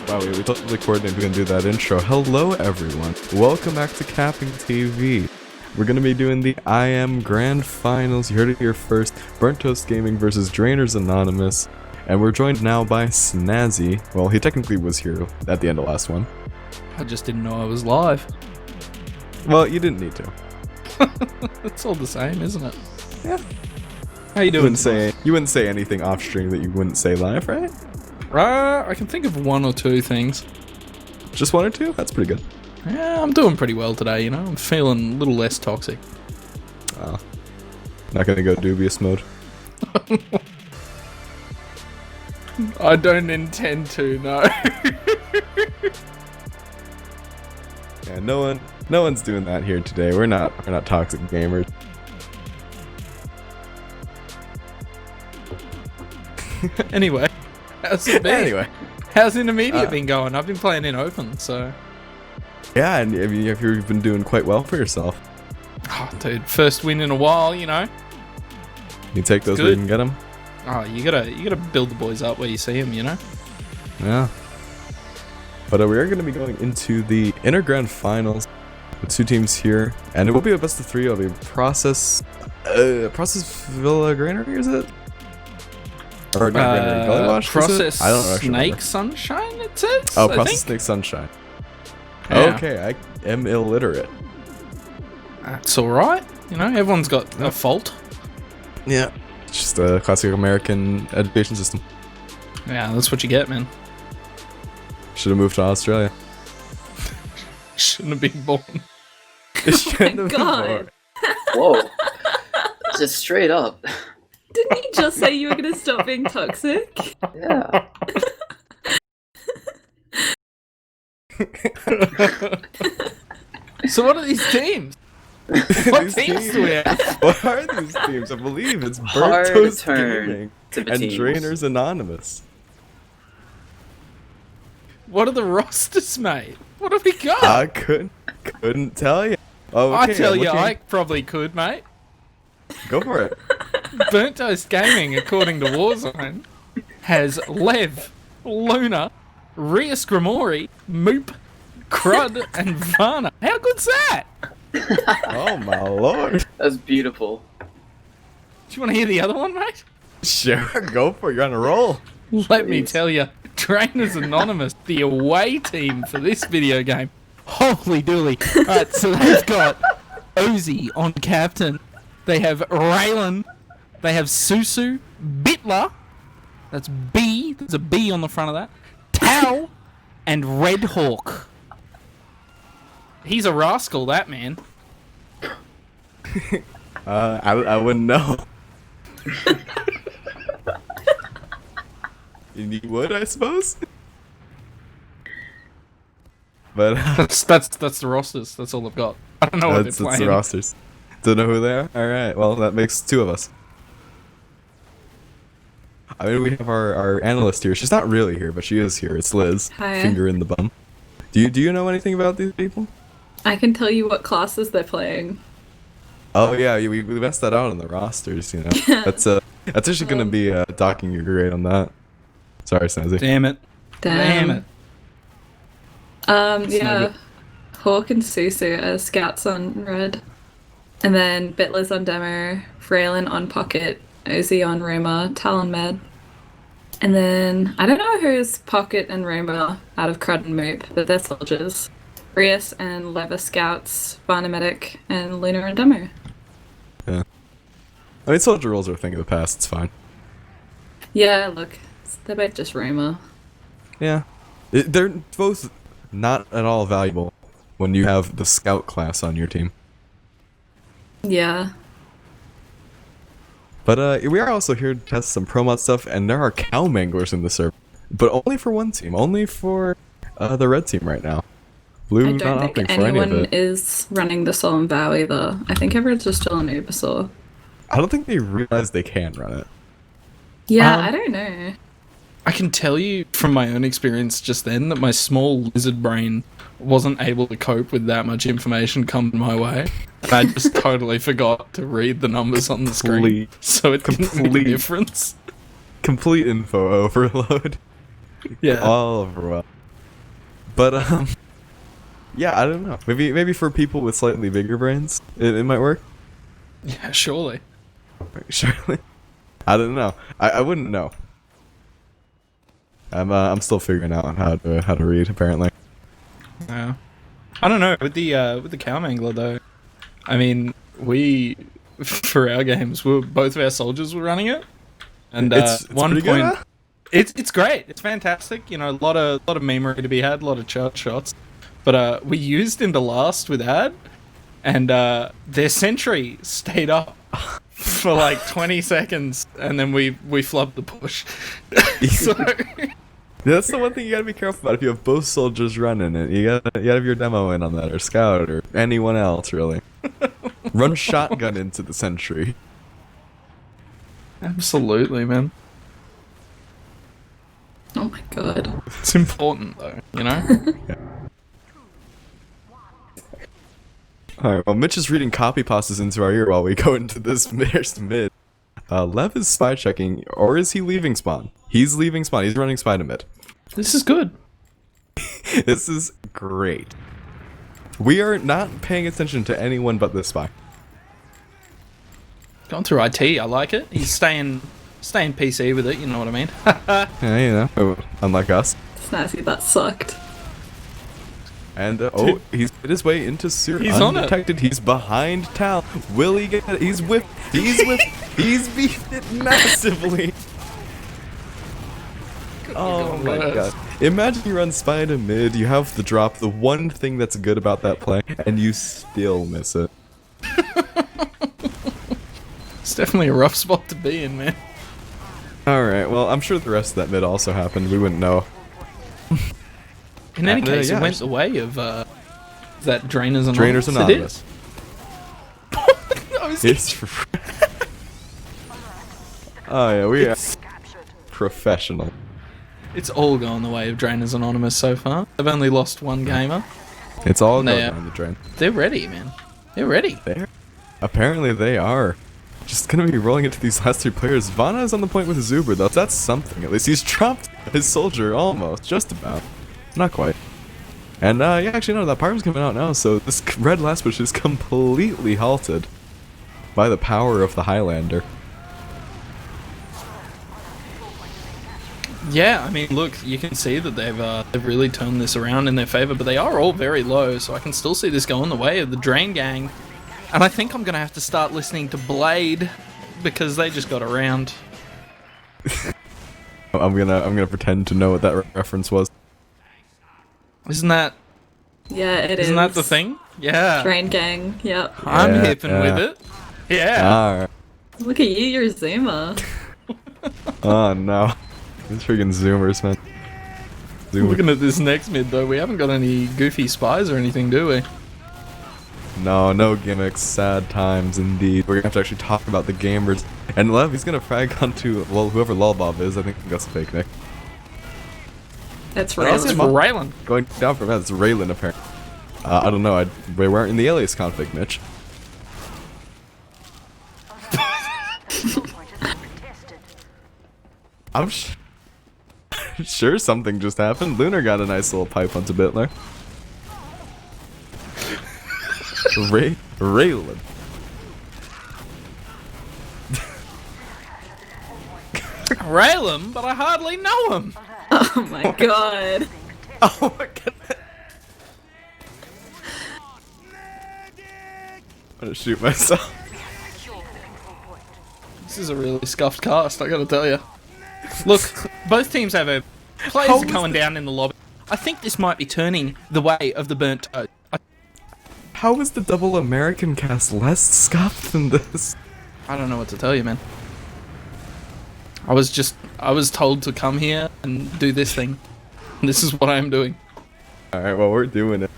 Wow, we totally coordinated to do that intro. Hello, everyone. Welcome back to CappingTV. We're going to be doing the IM Grand Finals. You heard it here first. Burnt Toast Gaming versus Drainers Anonymous. And we're joined now by Snazzy. Well, he technically was here at the end of last one. I just didn't know I was live. Well, you didn't need to. It's all the same, isn't it? Yeah. How you doing? You wouldn't say anything off stream that you wouldn't say live, right? I can think of one or two things. Just one or two? That's pretty good. Yeah, I'm doing pretty well today, you know? I'm feeling a little less toxic. Oh. Not gonna go dubious mode. I don't intend to, no. Yeah, no one's doing that here today. We're not toxic gamers. Anyway, how's it been? How's intermediate been going? I've been playing in open, so... Yeah, and you've been doing quite well for yourself. Oh, dude, first win in a while, you know? You take those where you can get them? Oh, you gotta build the boys up where you see them, you know? Yeah. But we are going to be going into the Inter Grand Finals with two teams here, and it will be a best of three. It'll be Process Villa Granary, is it? Or not Granary, Gully Wash, Process I don't know, Snake Sunshine, it says? Oh, Process Snake Sunshine. Yeah. Okay, I am illiterate. That's alright. You know, everyone's got a fault. Yeah. It's just a classic American education system. Yeah, that's what you get, man. Should have moved to Australia. Shouldn't have been born. Oh my God. Whoa. Just straight up. Didn't you just say you were going to stop being toxic? Yeah. So what are these teams? What teams do we have? What are these teams? I believe it's Hard Burnt Toast turn Gaming to the and teams. Drainers Anonymous. What are the rosters, mate? What have we got? I couldn't tell you. Oh, okay, I tell I'm you, looking- I probably could, mate. Go for it. Burnt Toast Gaming, according to Warzone, has Lev, Luna, Rhea Scrimori, Moop, Crud, and Varna. How good's that? Oh my lord. That's beautiful. Do you want to hear the other one, mate? Sure, go for it. You're on a roll. Let me tell you, Drainers Anonymous, the away team for this video game. Holy dooly. Alright, so they've got Ozzy on captain. They have Raylan. They have Susu, Bitler. That's B. There's a B on the front of that. Tao and Red Hawk. He's a rascal, that man. I wouldn't know. You would, I suppose. But That's the rosters. That's all I've got. I don't know what that's they're the playing. rosters. Don't know who they are? Alright, well, that makes two of us. I mean, we have our analyst here. She's not really here, but she is here. It's Liz. Hi. Finger in the bum. Do you know anything about these people? I can tell you what classes they're playing. Oh yeah, we messed that out on the rosters, you know. That's actually gonna be docking your grade on that. Sorry, Snazzy. Damn it. Damn it. Yeah. Hawk and Susu as scouts on red. And then Bitler's on demo, Fraylin on pocket, Ozzy on Roma, Tal on med. And then, I don't know who's pocket and Roma out of Crud and Moop, but they're soldiers. Rias and Lever scouts, Varna medic, and Luna on demo. Yeah. I mean, soldier roles are a thing of the past. It's fine. Yeah, look, they're both just Roma. Yeah. They're both not at all valuable when you have the scout class on your team. Yeah. But we are also here to test some pro mod stuff, and there are cow manglers in the server. But only for one team. Only for the red team right now. Blue I not don't opting think for any of anyone it. is running the Solemn Vow either. I think everyone's just still on Ubersaw. I don't think they realize they can run it. Yeah, I don't know. I can tell you from my own experience just then that my small lizard brain wasn't able to cope with that much information coming my way. And I just totally forgot to read the numbers on the screen. So it didn't make a difference. Complete info overload. Yeah. All overwhelmed. But yeah, I don't know. Maybe for people with slightly bigger brains, it might work. Yeah, surely. Surely. I don't know. I wouldn't know. I'm still figuring out how to read apparently. Yeah. I don't know with the cow mangler though. I mean, we for our games, both of our soldiers were running it, and It's one pretty point, good, huh? it's great. It's fantastic. You know, a lot of memery to be had, a lot of chart shots. But we used in the last with ad, and their sentry stayed up for like 20 seconds, and then we flubbed the push. So. That's the one thing you gotta be careful about if you have both soldiers running it. You gotta have your demo in on that, or scout, or anyone else really. Run shotgun into the sentry. Absolutely, man. Oh my god. It's important though, you know? Alright, well Mitch is reading copy pastas into our ear while we go into this mid. Lev is spy checking, or is he leaving spawn? He's leaving spawn, he's running spy to mid. This is good. This is great. We are not paying attention to anyone but this spy. Going through IT, I like it. He's staying PC with it, you know what I mean? Yeah, you know, unlike us. Snazzy, that sucked. And he's made his way into sewer. He's on it. Undetected. He's behind Tal. Will he get it? He's whipped. He's whipped. He's beefed it massively. Oh my god. Imagine you run spy to mid, you have the drop, the one thing that's good about that play, and you still miss it. It's definitely a rough spot to be in, man. Alright, well, I'm sure the rest of that mid also happened. We wouldn't know. In any case, yeah, it went the way of that Drainers Anonymous. Drainers Anonymous. It is. It's oh yeah, we are professional. It's all gone the way of Drainers Anonymous so far. They've only lost one gamer. It's all going Yeah. down the drain. They're ready, man. They're ready. Apparently they are. Just gonna be rolling into these last three players. Vana is on the point with Zuber though. That's something at least. He's dropped his soldier almost, just about. Not quite. And yeah, actually no, that pyro's coming out now, so this red last push is completely halted by the power of the Highlander. Yeah, I mean, look, you can see that they've really turned this around in their favor, but they are all very low, so I can still see this going the way of the Drain Gang. And I think I'm gonna have to start listening to Blade because they just got around. I'm gonna pretend to know what that reference was. Isn't that Yeah, it is. isn't that the thing? Yeah, Train gang, yep. I'm Yeah, hipping yeah. with it. Yeah. Alright. Look at you, you're Zuma. Oh no. These freaking zoomers, man. Looking at this next mid though, we haven't got any goofy spies or anything, do we? No gimmicks. Sad times indeed. We're gonna have to actually talk about the gamers. And Lev, he's gonna frag onto, well, whoever Lolbob is. I think that's a fake nick. That's That's right. for Raylan. Going down from that, it's Raylan apparently. I don't know. We weren't in the alias config, Mitch. I'm sure something just happened. Lunar got a nice little pipe onto Bitler. Raylan. Raylan, but I hardly know him. Oh my god. Oh my god. I'm gonna shoot myself. This is a really scuffed cast, I gotta tell you. Look, both teams have a players How are is going down in the lobby. I think this might be turning the way of the burnt toast. How is the double American cast less scuffed than this? I don't know what to tell you, man. I was told to come here and do this thing. And this is what I am doing. Alright, well, we're doing it.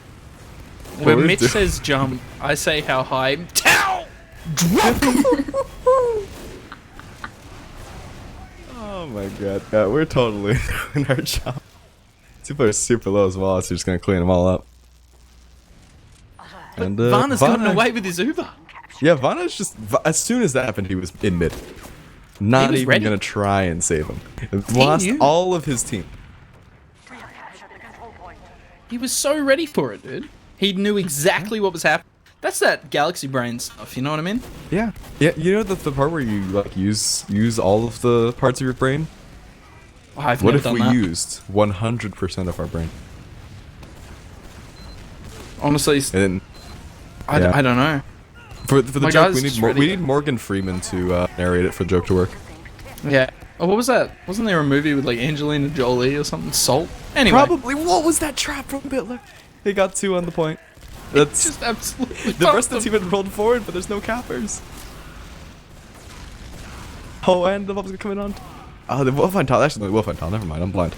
When we're Mitch do- says jump, I say how high. Towel! Drop! Oh my god. Yeah, we're totally doing our job. People are super low as well, so we're just gonna clean them all up. And, Vana's gotten away with his Uber. Yeah, Vana's just... as soon as that happened, he was in mid. Not was even ready. gonna try and save him. Lost knew. all of his team. He was so ready for it, dude. He knew exactly what was happening. That's that galaxy brain stuff, you know what I mean? Yeah. Yeah, you know the part where you like use all of the parts of your brain? I've What never if done we that. used 100% of our brain? Honestly, And then, I don't know. for the My joke, guy's just ready. we need Morgan Freeman to narrate it for the joke to work. Yeah. Oh, what was that? Wasn't there a movie with like Angelina Jolie or something? Salt? Anyway. Probably. What was that trap from Bitler? He got 2 on the point. That's Just absolutely the rest of the fucked team had rolled forward, but there's no cappers. Oh, and the bubbles are coming on. Oh, they will find Tal. Actually, they will find Tal. Never mind. I'm blind.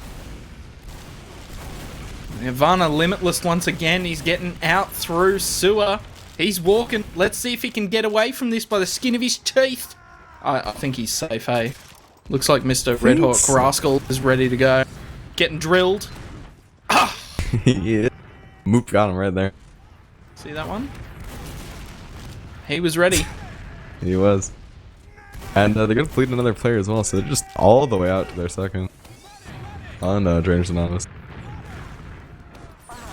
Ivana limitless once again. He's getting out through sewer. He's walking. Let's see if he can get away from this by the skin of his teeth. I think he's safe, hey? Looks like Mr. Red Hawk so. Rascal is ready to go. Getting drilled. Yeah. Moop got him right there. See that one? He was ready. He was. And they're going to fleet another player as well, so they're just all the way out to their second. On Drainers Anonymous.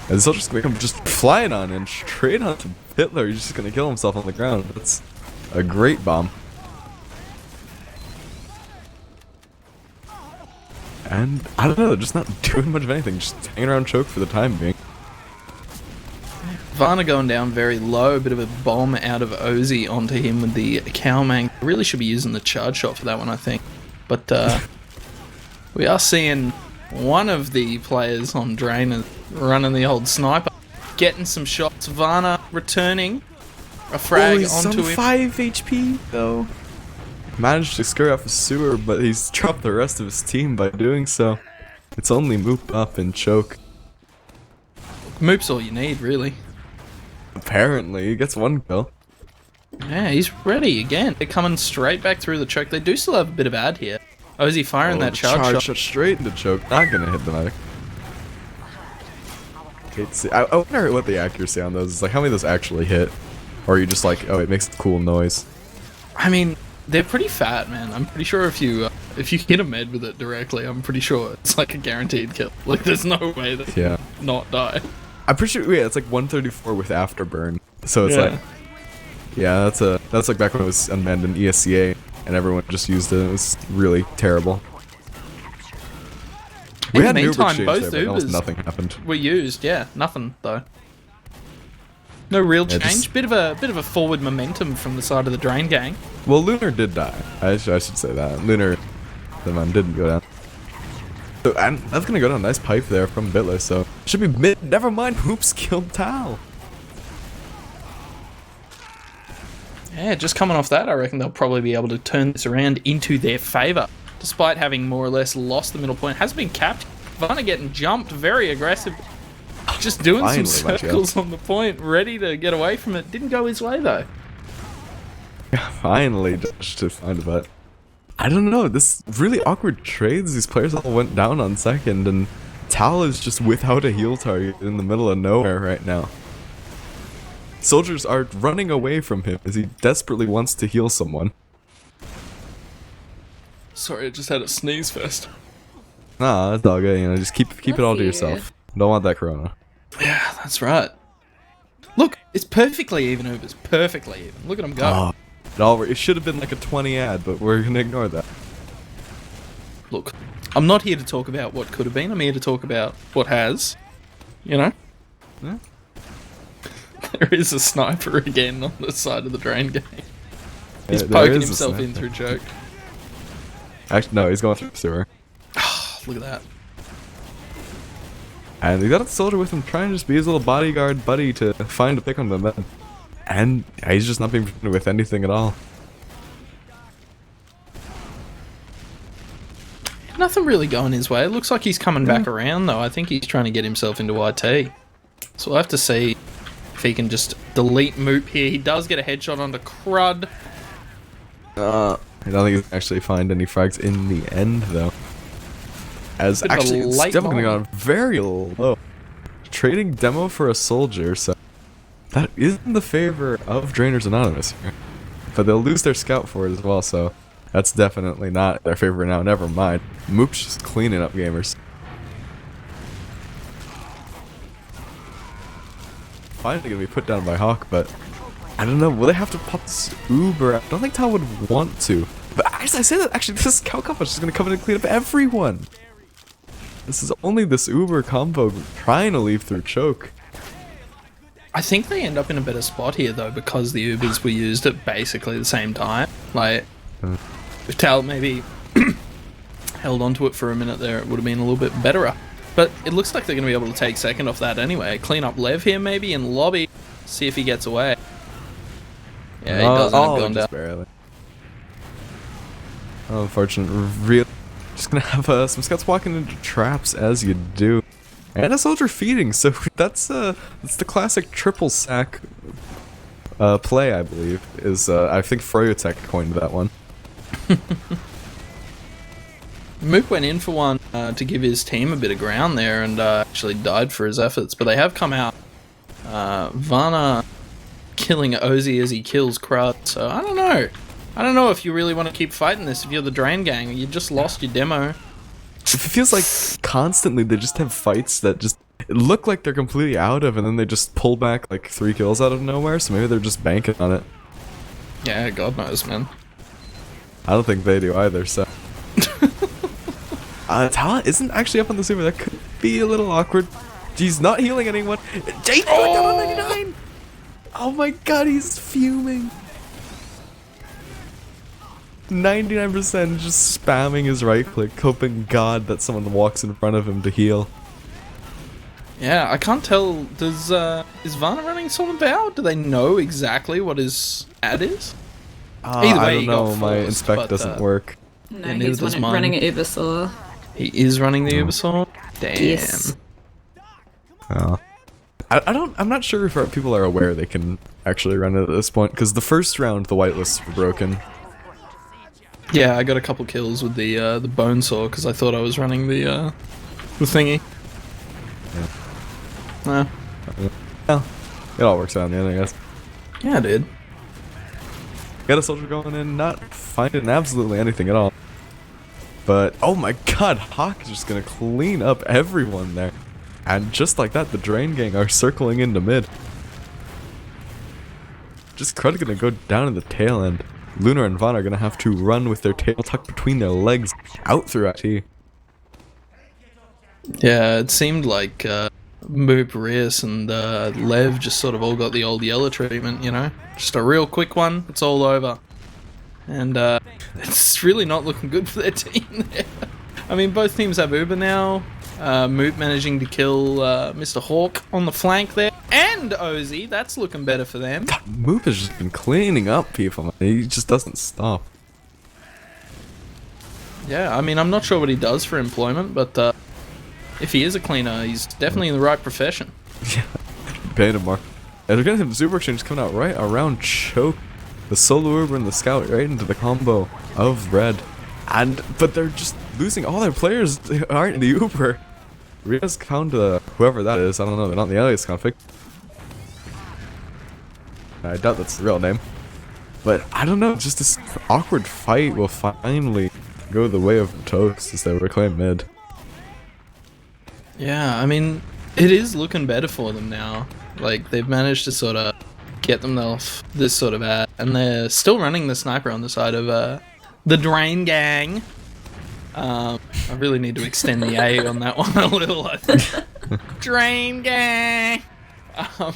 And the soldier's going to come just flying on and straight onto Hitler. He's just going to kill himself on the ground. That's a great bomb. And I don't know, they're just not doing much of anything, just hanging around choke for the time being. Varna going down very low, a bit of a bomb out of Ozzy onto him with the Cowmang. Really should be using the charge shot for that one, I think. But we are seeing one of the players on Drain running the old sniper, getting some shots. Varna returning a frag he's onto on him. 5 HP though. Managed to scurry off a sewer, but he's dropped the rest of his team by doing so. It's only Moop up and choke. Moop's all you need, really. Apparently, he gets 1 kill. Yeah, he's ready again. They're coming straight back through the choke. They do still have a bit of ad here. Ozzy firing that charge shot. Straight into choke. Not gonna hit the medic. I wonder what the accuracy on those is. Like, how many of those actually hit? Or are you just like, oh, it makes a cool noise? I mean, they're pretty fat, man. I'm pretty sure if you hit a med with it directly, I'm pretty sure it's like a guaranteed kill. Like, there's no way that Yeah. not die. I'm pretty sure, yeah, it's like 134 with afterburn. So it's Yeah. like, yeah, that's like back when it was unmanned in ESCA and everyone just used it. It was really terrible. In We had the an Uber meantime, exchange both there, but almost Ubers nothing happened. were used. Yeah, nothing though. No real Yeah, change. just- Bit of a forward momentum from the side of the Drain gang. Well, Lunar did die. I should say that. Lunar, the man, didn't go down. So, and that's gonna go down. Nice pipe there from Bitler, so should be mid. Never mind, Hoops killed Tal. Yeah, just coming off that, I reckon they'll probably be able to turn this around into their favour. Despite having more or less lost the middle point, has been capped. Varna getting jumped, very aggressive. Just doing Finally, some my circles on the point, ready to get away from it. Didn't go his way though. Finally, just to find a butt. I don't know. This really awkward trades. These players all went down on second, and Tal is just without a heal target in the middle of nowhere right now. Soldiers are running away from him as he desperately wants to heal someone. Sorry, I just had a sneeze first. Nah, that's all good. You know, just keep it all to you. yourself. Don't want that corona. Yeah, that's right. Look, it's perfectly even, Ubers. Perfectly even. Look at him go. Oh, it should have been like a 20 ad, but we're gonna ignore that. Look, I'm not here to talk about what could have been. I'm here to talk about what has. You know? Yeah. There is a sniper again on the side of the Drain gang. He's There poking is a himself in sniper. through choke. Actually, no, he's going through the sewer. Look at that. And he got a soldier with him trying to just be his little bodyguard buddy to find a pick on the men. And he's just not being presented with anything at all. Nothing really going his way. It looks like he's coming back around, though. I think he's trying to get himself into YT. So we'll have to see if he can just delete Moop here. He does get a headshot onto Crud. I don't think he's actually find any frags in the end, though. As Bit of a actually, it's late definitely moment. gone very low. Trading demo for a soldier, so that is in the favor of Drainers Anonymous here. But they'll lose their scout for it as well, so that's definitely not their favor now. Never mind. Moop's just cleaning up gamers. finally gonna be put down by Hawk, but I don't know. Will they have to pop this Uber? I don't think Tal would want to. But as I say that, actually, this Cow Compass is gonna come in and clean up everyone. This is only this Uber combo trying to leave through choke. I think they end up in a better spot here though, because the Ubers were used at basically the same time. Like, if Tal maybe held onto it for a minute there, it would have been a little bit better. But it looks like they're going to be able to take second off that anyway. Clean up Lev here maybe in lobby, see if he gets away. Yeah, he doesn't have gone down. Barely. Oh, unfortunate. Real. Just gonna have some scouts walking into traps as you do, and a soldier feeding. So that's the classic triple sack play, I believe. Is I think Froyotek coined that one. Mook went in for one to give his team a bit of ground there and actually died for his efforts, but they have come out. Vana killing Ozzy as he kills Crud, so I don't know. I don't know if you really want to keep fighting this if you're the Drain Gang. You just lost your demo. It feels like constantly they just have fights that just look like they're completely out of, and then they just pull back like 3 kills out of nowhere, so maybe they're just banking on it. Yeah, God knows, man. I don't think they do either, so... Talent isn't actually up on the super. That could be a little awkward. He's not healing anyone. Jade's going down on 99! Oh my god, he's fuming. 99% just spamming his right click, hoping God that someone walks in front of him to heal. Yeah, I can't tell. Does is Vana running Solemn Vow? Do they know exactly what his ad is? Either way, I don't know. My inspect doesn't work. No, Yeah, he's neither does mine. running an Ubersaw. He is running the Ubersaw? Damn. Yes. I'm not sure if people are aware they can actually run it at this point, because the first round the whitelists were broken. Yeah, I got a couple kills with the bone saw because I thought I was running the thingy. Yeah. Well, it all works out in the end, I guess. Yeah, dude. Got a soldier going in, not finding absolutely anything at all. But, oh my god, Hawk is just gonna clean up everyone there. And just like that, the Drain Gang are circling into mid. Just Crud gonna go down in the tail end. Lunar and Vaughn are gonna have to run with their tail tucked between their legs out through IT. Yeah, it seemed like Moop, Rias, and Lev just sort of all got the old yellow treatment, you know? Just a real quick one, it's all over. And it's really not looking good for their team there. I mean, both teams have Uber now. Moop managing to kill Mr. Hawk on the flank there. And Ozzy, that's looking better for them. God, Moop has just been cleaning up people, man. He just doesn't stop. Yeah, I mean, I'm not sure what he does for employment, but if he is a cleaner, he's definitely in the right profession. Yeah, paying him more. And they're gonna have the super exchange coming out right around choke. The solo Uber and the scout right into the combo of red. But they're just losing all their players. They aren't in the Uber. Ria's found whoever that is. I don't know. They're not in the alias config. I doubt that's the real name. But I don't know. Just this awkward fight will finally go the way of Toast as they reclaim mid. Yeah, I mean, it is looking better for them now. Like, they've managed to sort of get them off this sort of ad, and they're still running the sniper on the side of the Drain Gang. I really need to extend the A on that one a little, I think. Drain Gang! But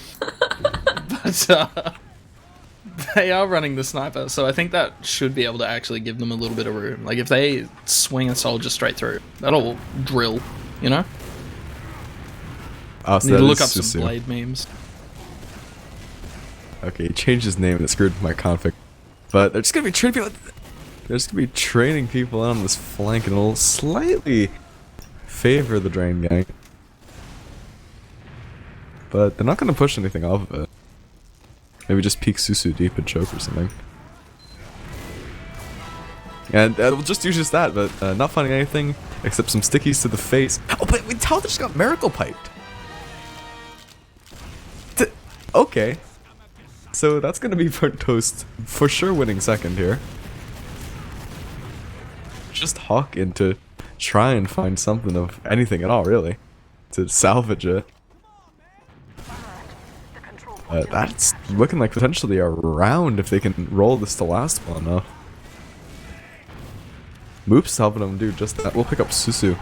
they are running the sniper, so I think that should be able to actually give them a little bit of room. Like, if they swing a soldier straight through, that'll drill, you know? Oh, so Need to look up Susu. some Blade memes. Okay, he changed his name and it screwed my config. But they're just gonna be training people. They're just gonna be training people on this flank, and it'll slightly favor the Drain Gang. But they're not gonna push anything off of it. Maybe just peek Susu deep and choke or something. And we'll just do just that, but not finding anything except some stickies to the face. Oh, but we tell just got Miracle Piped. Okay. So that's gonna be for Toast for sure winning second here. Just Hawk in to try and find something of anything at all, really, to salvage it. That's looking like potentially a round if they can roll this to last well enough. Moop's helping them do just that. We'll pick up Susu.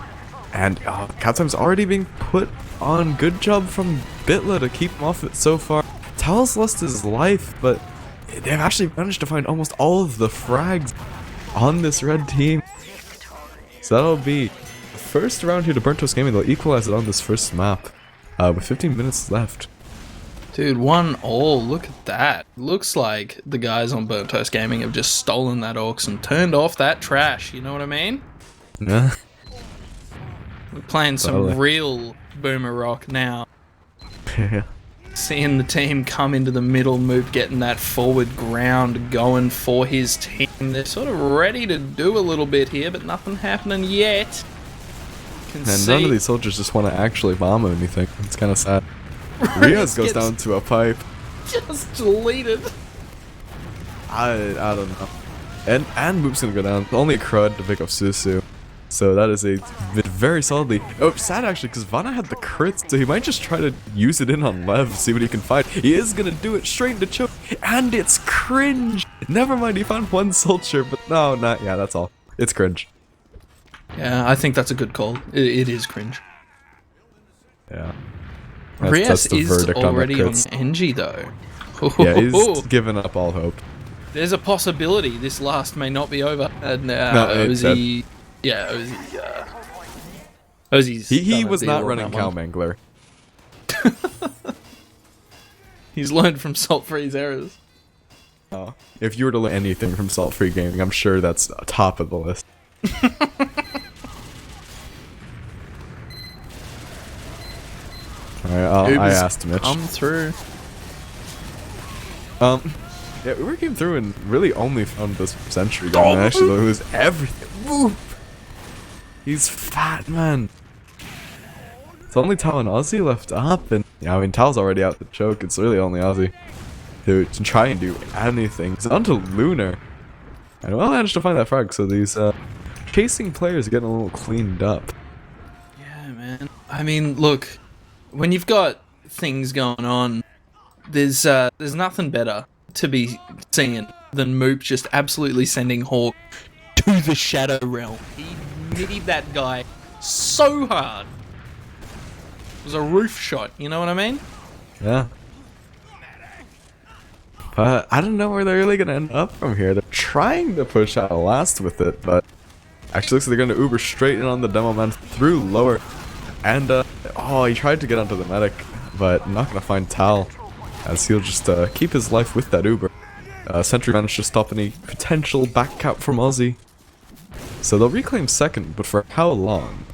And Cattime's already being put on. Good job from Bitla to keep him off it so far. Tal's lost his life, but they've actually managed to find almost all of the frags on this red team. So that'll be the first round here to Burnt Toast Gaming. They'll equalize it on this first map with 15 minutes left. Dude, 1-1. Look at that. Looks like the guys on Burnt Toast Gaming have just stolen that Orcs and turned off that trash. You know what I mean? Yeah. We're playing some Totally. real boomer rock now. Yeah. Seeing the team come into the middle, Moop getting that forward ground going for his team. They're sort of ready to do a little bit here, but nothing happening yet. Can And see. none of these soldiers just want to actually bomb anything. It's kind of sad. Riaz goes gets- down to a pipe. Just deleted. I don't know. And Moop's gonna go down. Only a crud to pick up Susu. So that is a very solidly. Oh, sad actually, because Vana had the crits, so he might just try to use it in on Lev, see what he can find. He is gonna do it straight into choke, and it's cringe. Never mind, he found one soldier, but no, not yeah. That's all. It's cringe. Yeah, I think that's a good call. It is cringe. Yeah. Rias the is verdict on the already on crits. NG though. Yeah, he's given up all hope. There's a possibility this last may not be over. And No, it's Ozzy, Ozzy's He done a was deal not on running that one. Cowmangler. He's learned from Saltfree's errors. Oh. If you were to learn anything from Salt-Free Gaming, I'm sure that's top of the list. Alright, I asked Mitch. Come through. Yeah, Uber came through and really only found this sentry gun and actually lose everything. Whoop. He's fat, man. It's only Tal and Ozzy left up, and yeah, I mean Tal's already out the choke. It's really only Ozzy to try and do anything. It's on to Lunar, and well managed to find that frag. So these chasing players are getting a little cleaned up. Yeah, man. I mean, look, when you've got things going on, there's nothing better to be seeing than Moop just absolutely sending Hawk to the Shadow Realm. He nittied that guy so hard. It was a roof shot, you know what I mean? Yeah. But I don't know where they're really gonna end up from here. They're trying to push out last with it, but actually looks like they're gonna Uber straight in on the demo man through lower. And oh, he tried to get onto the medic, but not gonna find Tal, as he'll just keep his life with that Uber. Sentry managed to stop any potential back cap from Ozzy. So they'll reclaim second, but for how long?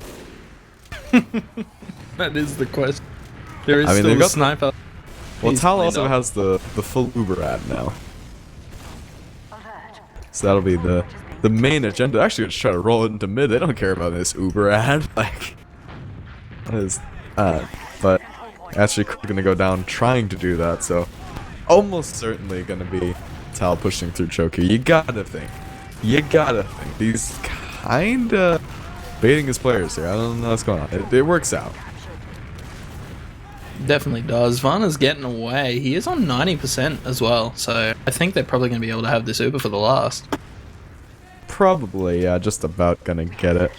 That is the question. There is I mean, still they've a got- sniper. Well, He's Tal played also up. has the full Uber ad now. So that'll be the main agenda. Actually, just try to roll it into mid. They don't care about this Uber ad. Like, that is, but actually gonna go down trying to do that. So almost certainly gonna be Tal pushing through Choki. You gotta think. He's kinda baiting his players here. I don't know what's going on. It works out. Definitely does. Varna's getting away. He is on 90% as well, so I think they're probably going to be able to have this Uber for the last. Probably, yeah, just about gonna get it.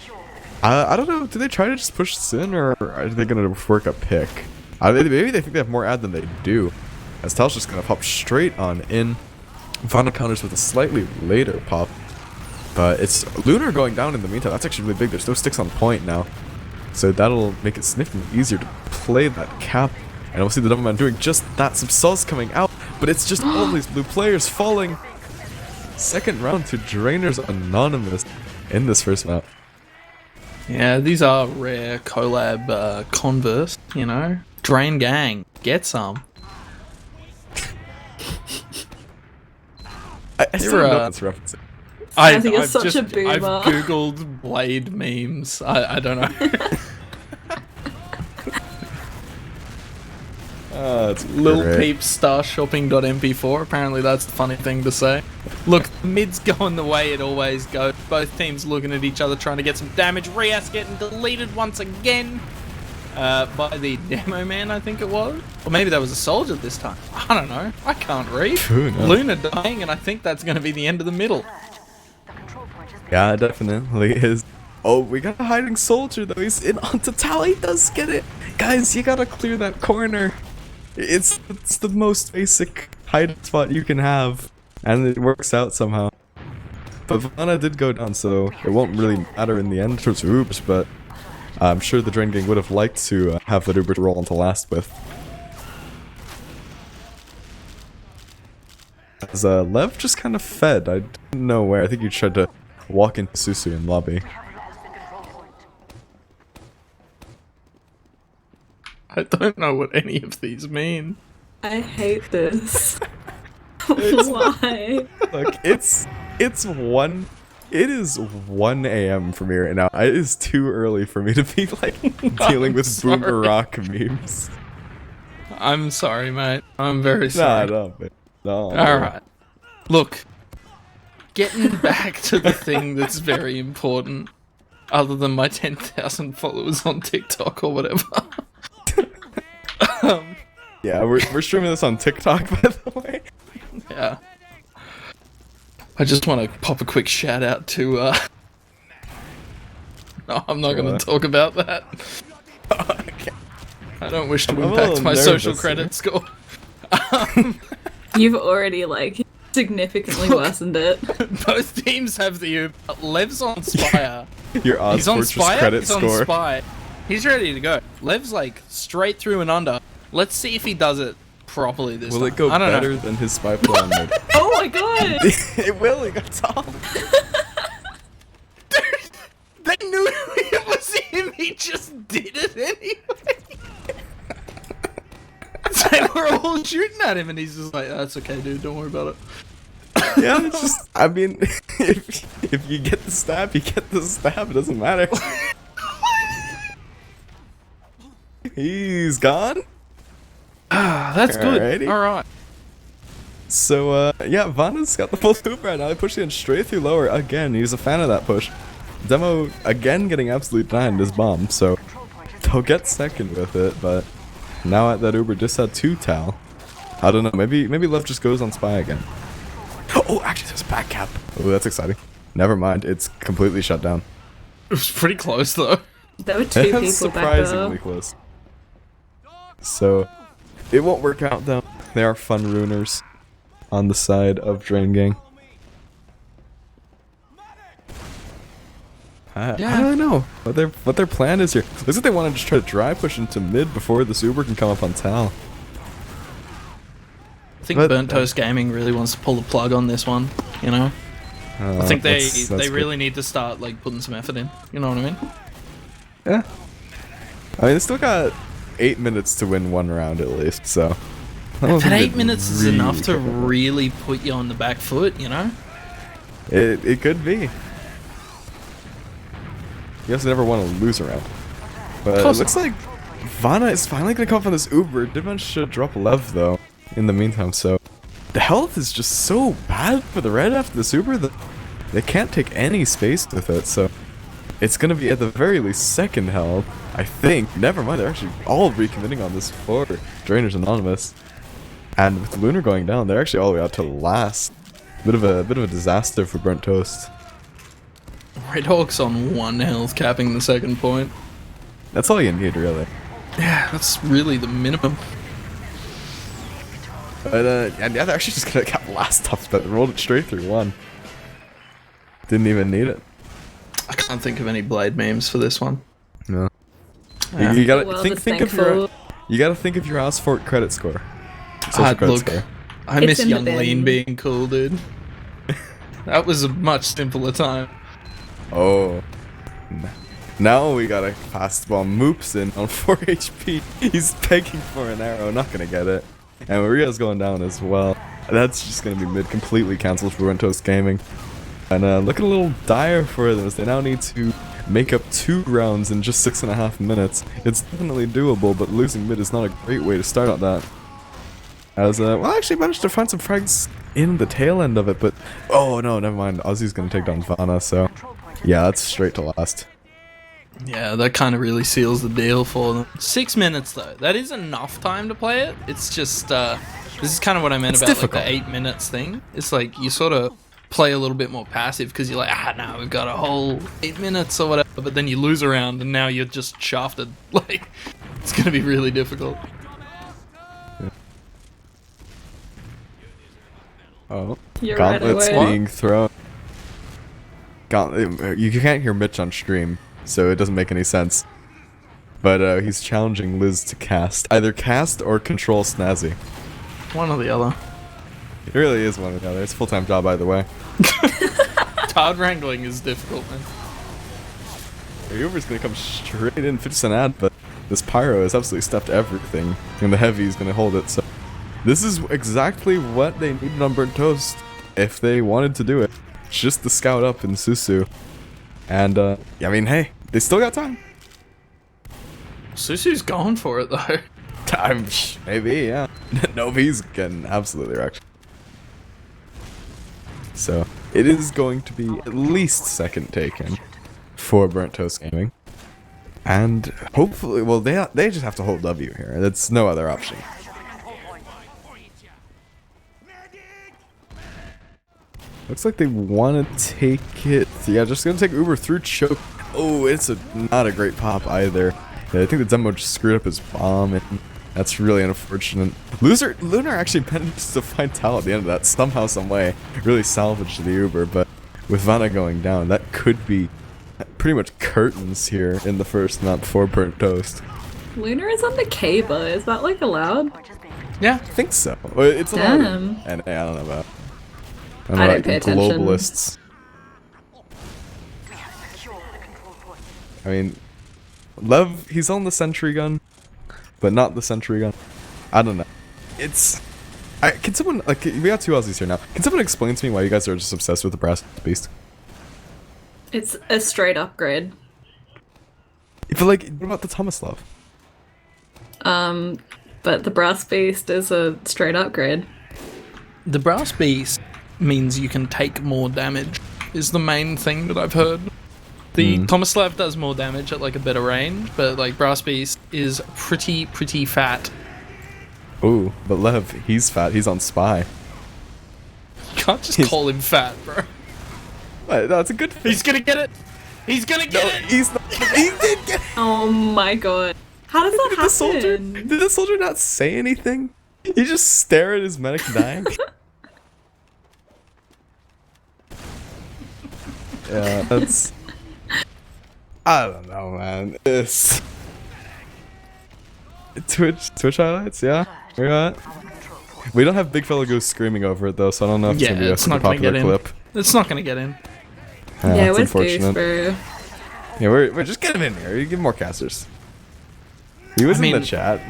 I don't know, do they try to just push Sin, or are they gonna work a pick? Maybe they think they have more ad than they do, as Tal's just gonna pop straight on in. Vana counters with a slightly later pop, but it's Lunar going down in the meantime. That's actually really big. There's no sticks on point now, so that'll make it significantly easier to play that cap. And we'll see the Doubleman doing just that. Some Sulls coming out, but it's just all these blue players falling. Second round to Drainers Anonymous in this first map. Yeah, these are rare collab Converse, you know. Drain Gang, get some. I still don't know what it's referencing. I think it's such a boomer. I've googled Blade memes. I don't know. It's Lil great. Peep starshopping.mp4. Apparently that's the funny thing to say. Look, mid's going the way it always goes. Both teams looking at each other trying to get some damage. Rias getting deleted once again. by the demo man, I think it was. Or maybe that was a soldier this time. I don't know. I can't read. Who knows? Luna dying, and I think that's going to be the end of the middle. Yeah, it definitely is. Oh, we got a hiding soldier though. He's in onto Tal. He does get it. Guys, you gotta clear that corner. It's the most basic hiding spot you can have. And it works out somehow. But Vanna did go down, so it won't really matter in the end towards Ubers, but I'm sure the Drain Gang would have liked to have that Uber to roll onto last with. As Lev just kind of fed. I didn't know where. I think you tried to walk into Susu in lobby. I don't know what any of these mean. I hate this. Why? Look, it is 1 a.m. for me right now. It is too early for me to be like dealing with sorry. boomer rock memes. I'm sorry, mate. I'm very sorry. No. Alright. Look. Getting back to the thing that's very important, other than my 10,000 followers on TikTok or whatever. Yeah, we're streaming this on TikTok, by the way. Yeah. I just want to pop a quick shout out to, No, I'm not going to talk about that. Okay. I don't wish to I'm a impact little my social nervous credit here. score. You've already, like, significantly worsened it. Both teams have the Uber. Lev's on Spire. Your He's on ozfortress Spire, credit he's on score. Spire. He's ready to go. Lev's like straight through and under. Let's see if he does it properly this time. Will it go I don't better know. than his spy play on mid? Oh my god! It will. It got tall. Dude, they knew it was him. He just did it anyway. They were all shooting at him, and he's just like, "That's okay, dude. Don't worry about it." Yeah, it's just. I mean, if you get the stab, you get the stab. It doesn't matter. He's gone. Ah, that's good. Alrighty. All right. So, yeah, Vanna's got the full scoop right now. They're pushing it straight through lower again. He's a fan of that push. Demo, again, getting absolute denied in his bomb, so they'll get second with it, but now at that Uber just had 2 Tal. I don't know, maybe Lev just goes on Spy again. Oh, actually, there's a back cap. Oh, that's exciting. Never mind, it's completely shut down. It was pretty close, though. There were 2 people That's back surprisingly there. close. So, it won't work out, though. They are fun ruiners on the side of Drain Gang. I don't really know what their plan is here. Looks like they want to just try to dry push into mid before the Uber can come up on Tal. I think But- Burnt Toast Gaming really wants to pull the plug on this one. You know, I think they really need to start like putting some effort in. You know what I mean? Yeah. I mean, they still got 8 minutes to win 1 round at least, so. I don't That think 8 they'd minutes is really enough to care about really put you on the back foot. You know? it. It could be. You also never want to lose a round. But it Close looks like Vanna is finally going to come up on this Uber. Did manage to drop Lev though in the meantime, so the health is just so bad for the red after this Uber that they can't take any space with it, so it's going to be at the very least second health, I think. Never mind, they're actually all recommitting on this for Drainers Anonymous. And with Lunar going down, they're actually all the way out to last. Bit of a disaster for Burnt Toast. Red Hawk's on 1 health, capping the second point. That's all you need, really. Yeah, that's really the minimum. But and yeah, they're actually just gonna cap last off, but rolled it straight through 1. Didn't even need it. I can't think of any Blade memes for this one. No. Yeah. You gotta Well, think of your Ozfort credit score. Social credit Look, score. I It's miss in the Young bin. Lean being cool, dude. That was a much simpler time. Oh. Now we got a fastball moops in on 4 HP. He's begging for an arrow, not gonna get it. And Maria's going down as well. That's just gonna be mid, completely cancelled for Burnt Toast Gaming. And looking a little dire for them as they now need to make up 2 rounds in just 6.5 minutes. It's definitely doable, but losing mid is not a great way to start out that. As well, I actually managed to find some frags in the tail end of it, but oh no, never mind. Ozzy's gonna take down Vanna, so yeah, that's straight to last. Yeah, that kind of really seals the deal for them. 6 minutes though, that is enough time to play it. It's just this is kind of what I meant about like the 8 minutes thing. It's like you sort of play a little bit more passive because you're like, no, we've got a whole 8 minutes or whatever, but then you lose a round and now you're just shafted. Like, it's gonna be really difficult. Oh, You're right gauntlets away. being thrown. Gauntlet. You can't hear Mitch on stream, so it doesn't make any sense. But he's challenging Liz to cast. Either cast or control Snazzy. One or the other. It really is one or the other. It's a full-time job either way. Tard wrangling is difficult, man. Uber's gonna come straight in 50% ad, but this Pyro has absolutely stuffed everything. And the Heavy is gonna hold it, so... This is exactly what they needed on Burnt Toast, if they wanted to do it. Just the scout up in Susu. And, I mean, hey, they still got time. Susu's going for it though. Time, maybe, yeah. Novi's getting absolutely wrecked. So, it is going to be at least second taken for Burnt Toast Gaming. And hopefully, well, they just have to hold W here. That's no other option. Looks like they want to take it. Yeah, just gonna take Uber through choke. Oh, it's not a great pop either. Yeah, I think the demo just screwed up his bomb, and that's really unfortunate. Lunar actually managed to find Tal at the end of that somehow, some way. Really salvaged the Uber, but with Vanna going down, that could be pretty much curtains here in the first map for Burnt Toast. Lunar is on the K-Bar. Is that like allowed? Yeah. I think so. Well, it's allowed. Damn. And I don't know about. I don't pay attention. Globalists. I mean, Lev, he's on the sentry gun, but not the sentry gun. I don't know. It's... can someone, like, we got two Aussies here now. Can someone explain to me why you guys are just obsessed with the Brass Beast? It's a straight upgrade. But, like, what about the Tomislav? But the Brass Beast is a straight upgrade. The Brass Beast means you can take more damage, is the main thing that I've heard. The Tomislav does more damage at like a better range, but like Brass Beast is pretty fat. Ooh, but Lev, he's fat. He's on Spy. You can't just call him fat, bro. No, it's a good thing. He's gonna get it! He's gonna get it! He's not. He did get it! Oh my god. How does that happen? Did the soldier not say anything? He just stare at his medic dying? Yeah, that's... I don't know, man. It's... Twitch highlights, yeah? We got... We don't have Big Fella Go screaming over it, though, so I don't know if it's gonna be a super popular clip. It's not gonna get in. Yeah, it's where's Goose, unfortunate. bro? Yeah, we're just get him in here. You give him more casters. He was in the chat.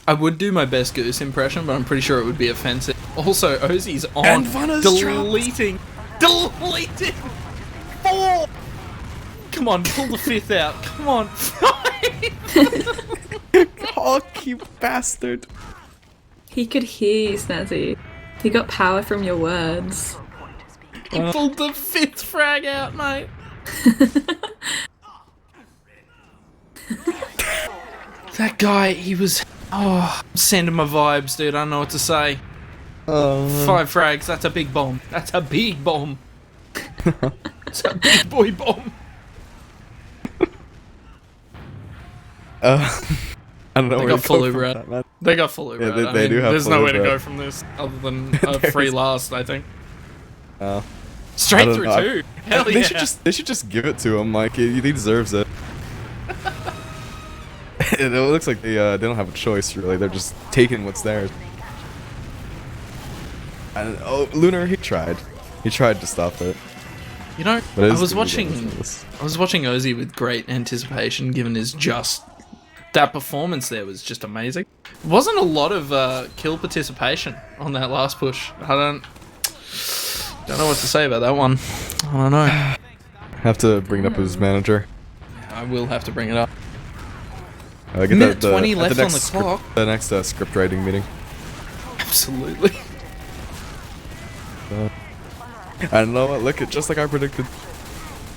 I would do my best Goose impression, but I'm pretty sure it would be offensive. Also, Ozzy's on And Vanna's deleting. Deleting! 4! Come on, pull the 5th out. Come on, 5! Hawk, you bastard. He could hear you, Snazzy. He got power from your words. He pulled the 5th frag out, mate. That guy, he was... Oh, I'm sending my vibes, dude. I don't know what to say. 5 frags, that's a big bomb. That's a big bomb. It's a big boy bomb. I don't know They where got to full go Uber from out. that, man. They got full Uber Yeah, out. they do have there's full nowhere to Uber go out. from this other than a free last, I think. I Straight don't through know. too. Hell They yeah. should just give it to him. Like he deserves it. It looks like they don't have a choice really. They're just taking what's theirs. And Lunar, he tried to stop it. You know, But it I is was gonna be watching dangerous. Ozzy with great anticipation, given his that performance there was just amazing. Wasn't a lot of kill participation on that last push. I don't know what to say about that one. I don't know. Have to bring it up with his manager. I will have to bring it up. Get Minute that, 20 at left the on next the clock. The next script writing meeting. Absolutely. I don't know what. Look, just like I predicted.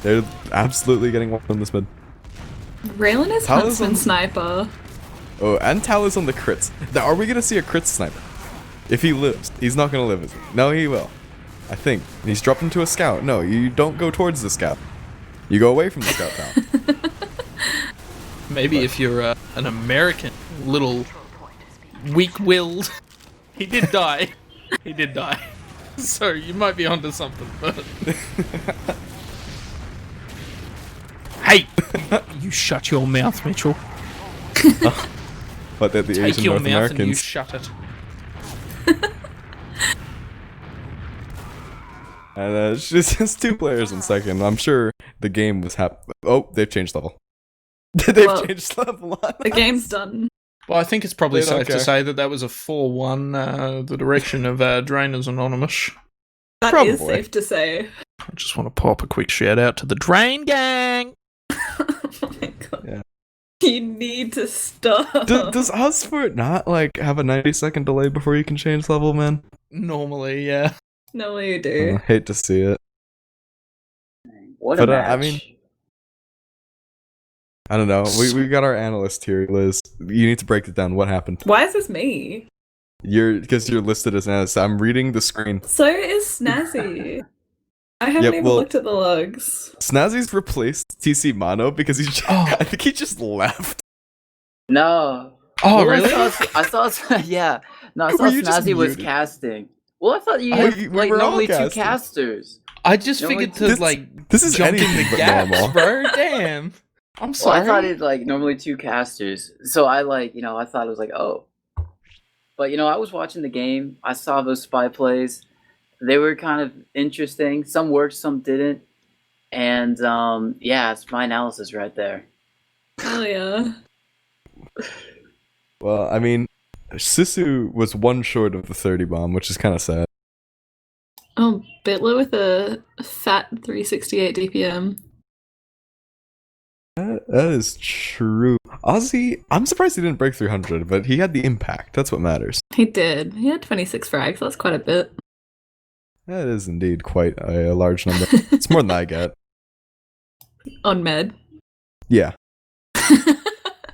They're absolutely getting one from this mid. Raylan is Tal is Huntsman on- Sniper. Oh, and Tal is on the crits. Now, are we gonna see a crit sniper? If he lives, he's not gonna live, is he? No, he will. I think. He's dropped into a scout. No, you don't go towards the scout. You go away from the scout, Tal. Maybe if you're an American, little weak-willed. He did die. He did die. So you might be onto something, but... Hey! You shut your mouth, Mitchell. But they're the Take Asian your North mouth and you Americans. shut it. And it's just 2 players in second. I'm sure the game was Oh, they've changed level. They've Well, changed level on The us. game's done. Well, I think it's probably They don't safe to care. say that was a 4-1, the direction of Drainers Anonymous. That is Probably. safe to say. I just want to pop a quick shout out to the Drain Gang! Oh my god. Yeah. You need to stop. Does ozfort not, like, have a 90-second delay before you can change level, man? Normally, yeah. No, you do. I hate to see it. What But, a match. I mean- I don't know. We got our analyst here, Liz. You need to break it down. What happened? Why is this me? Because you're listed as analyst. I'm reading the screen. So is Snazzy. I haven't even well- looked at the logs. Snazzy's replaced TC Mono because he Oh. I think he just left. No. Oh, Well, really? I saw yeah. No, I saw Were you just Snazzy was muted? casting. Well, I thought you Oh, had we like were all normally 2 casting. casters. I just No, figured like, to, this- like, This is jump in anything the but gaps, normal. bro. Damn. I'm Well, sorry. I thought it like normally 2 casters. So I I thought it was like, oh. But I was watching the game. I saw those spy plays. They were kind of interesting. Some worked, some didn't. And yeah, it's my analysis right there. Oh yeah. Well, I mean, Sisu was 1 short of the 30 bomb, which is kind of sad. Oh, Bitler with a fat 368 DPM. That is true. Ozzy, I'm surprised he didn't break 300, but he had the impact. That's what matters. He did. He had 26 frags. That's quite a bit. That is indeed quite a large number. It's more than I get. On med. Yeah.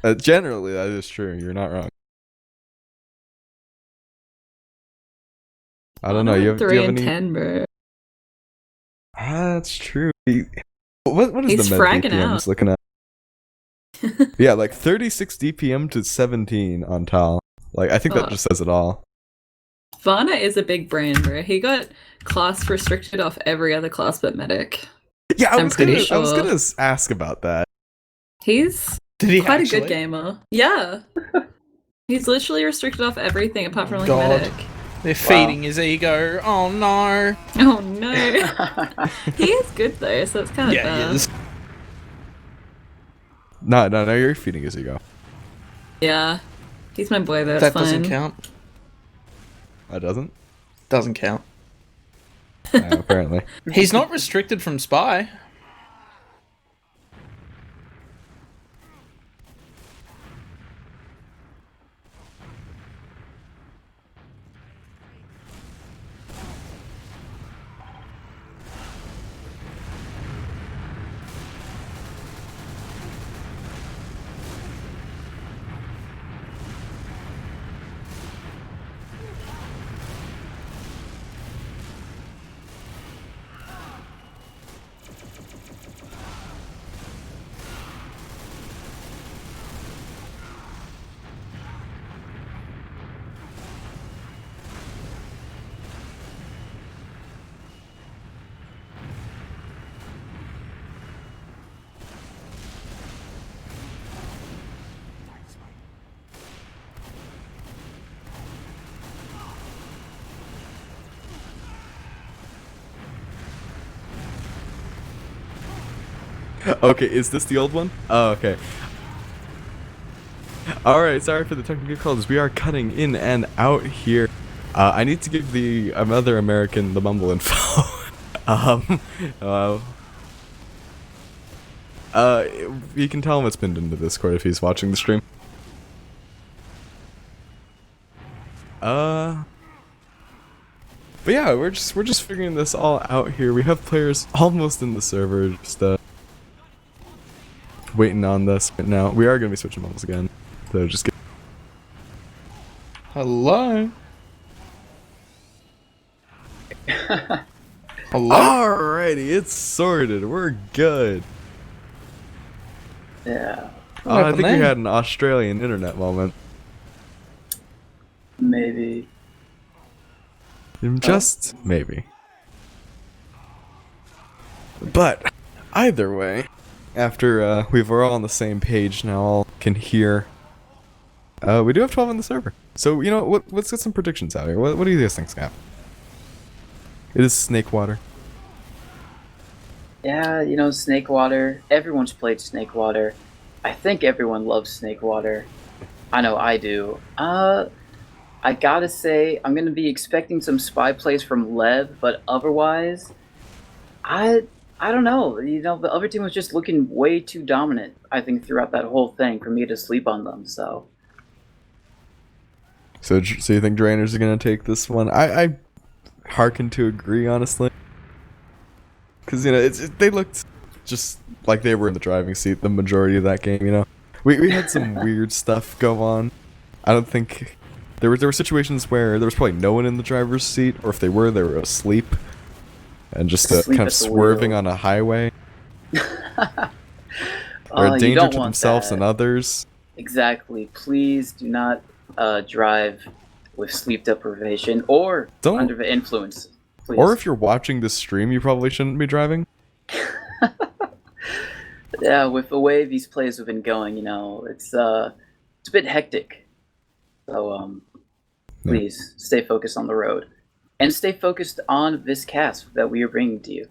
Generally, that is true. You're not wrong. I don't know. Do you 3 have and any? 10, bro. That's true. What is He's the med fragging DPMs out. looking at? Yeah, like 36 DPM to 17 on Tal. Like, I think that Oh. just says it all. Varna is a big brain, bro. He got class restricted off every other class but medic. Yeah, I I'm was pretty gonna sure. ask about that. He's Did he quite actually? a good gamer. Yeah. He's literally restricted off everything apart from like God. medic. They're feeding his ego. Oh no. Oh no. He is good though, so it's kind of Yeah, bad. he is. No, you're feeding his ego. Yeah. He's my boy though, it's That fine. doesn't count. That doesn't? Doesn't count. Apparently. He's not restricted from spy. Okay, is this the old one? Oh, okay. Alright, sorry for the technical calls. We are cutting in and out here. I need to give the other American the mumble info. You can tell him it's pinned into Discord if he's watching the stream. But yeah, we're just figuring this all out here. We have players almost in the server, just waiting on this right now. We are going to be switching models again. So just get... Hello? Hello? Alrighty, it's sorted. We're good. Yeah, I think we had an Australian internet moment. maybe. Just maybe. But either way, after we're all on the same page now, all can hear. We do have 12 on the server. So you know let's get some predictions out here. What do you guys think, Scap? It is Snake Water. Yeah, you know, Snake Water. Everyone's played Snake Water. I think everyone loves Snake Water. I know I do. I gotta say, I'm gonna be expecting some spy plays from Lev, but otherwise, I don't know. You know, the other team was just looking way too dominant, I think, throughout that whole thing for me to sleep on them, so. So you think Drainers are gonna take this one? I hearken to agree, honestly. Because, you know, they looked just like they were in the driving seat the majority of that game, you know. We had some weird stuff go on. I don't think... There were situations where there was probably no one in the driver's seat, or if they were asleep. And just kind of swerving on a highway. Or a danger to themselves and others. Exactly. Please do not drive with sleep deprivation or under the influence. Please. Or if you're watching this stream, you probably shouldn't be driving. Yeah, with the way these plays have been going, you know, it's a bit hectic. So please stay focused on the road, and stay focused on this cast that we are bringing to you.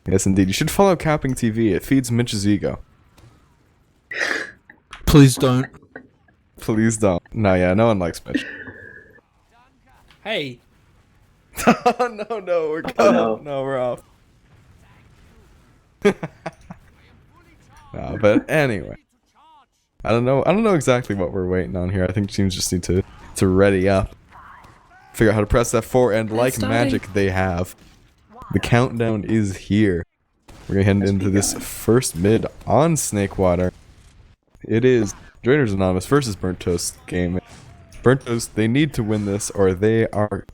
Yes, indeed. You should follow CappingTV. It feeds Mitch's ego. Please don't. Please don't. No one likes Mitch. Hey. No, we're gone. No, we're off. No, but anyway, I don't know exactly what we're waiting on here. I think teams just need to ready up, figure out how to press F4, and like magic, they have. The countdown is here. We're gonna head into this first mid on Snake Water. It is Drainers Anonymous versus Burnt Toast game. Burnt Toast, they need to win this, or they are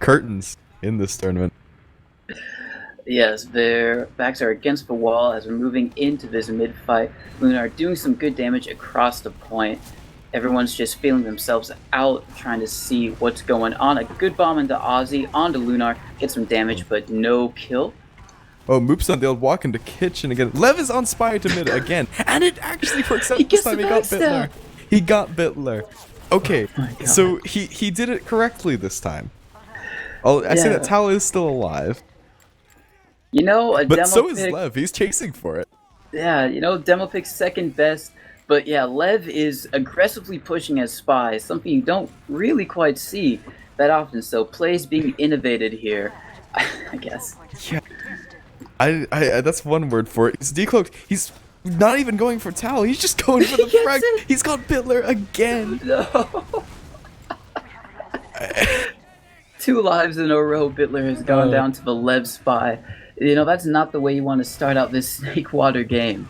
curtains in this tournament. Yes, their backs are against the wall as we're moving into this mid-fight. Lunar doing some good damage across the point. Everyone's just feeling themselves out, trying to see what's going on. A good bomb into Ozzy, onto Lunar, get some damage, but no kill. Oh, Moops on the old walk into kitchen again. Lev is on spy to mid again, and it actually works out this time. He got Bitler. He got Bitler. Okay, so he did it correctly this time. Oh, I say that Tal is still alive. You know, but so is Lev. He's chasing for it. Yeah, you know, Demo Pick's second best. But yeah, Lev is aggressively pushing as spy, something you don't really quite see that often. So plays being innovated here, I guess. Yeah, I that's one word for it. He's decloaked. He's not even going for Tal. He's just going for the frag. He's got Bitler again. No. 2 lives in a row. Bitler has gone down to the Lev spy. You know, that's not the way you want to start out this Snake Water game.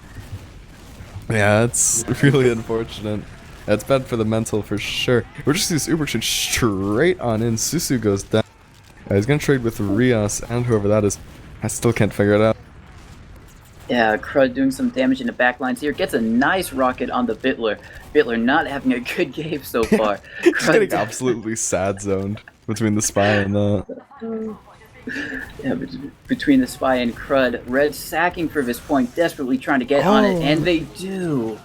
Yeah, it's really unfortunate. That's bad for the mental for sure. We're just this Uber exchange straight on in. Susu goes down. He's gonna trade with Rios and whoever that is. I still can't figure it out. Yeah, Crud doing some damage in the backlines here. Gets a nice rocket on the Bitler. Bitler not having a good game so far. He's getting absolutely sad zoned between the spy and the... Yeah, between the spy and Crud. Red sacking for this point, desperately trying to get on it, and they do.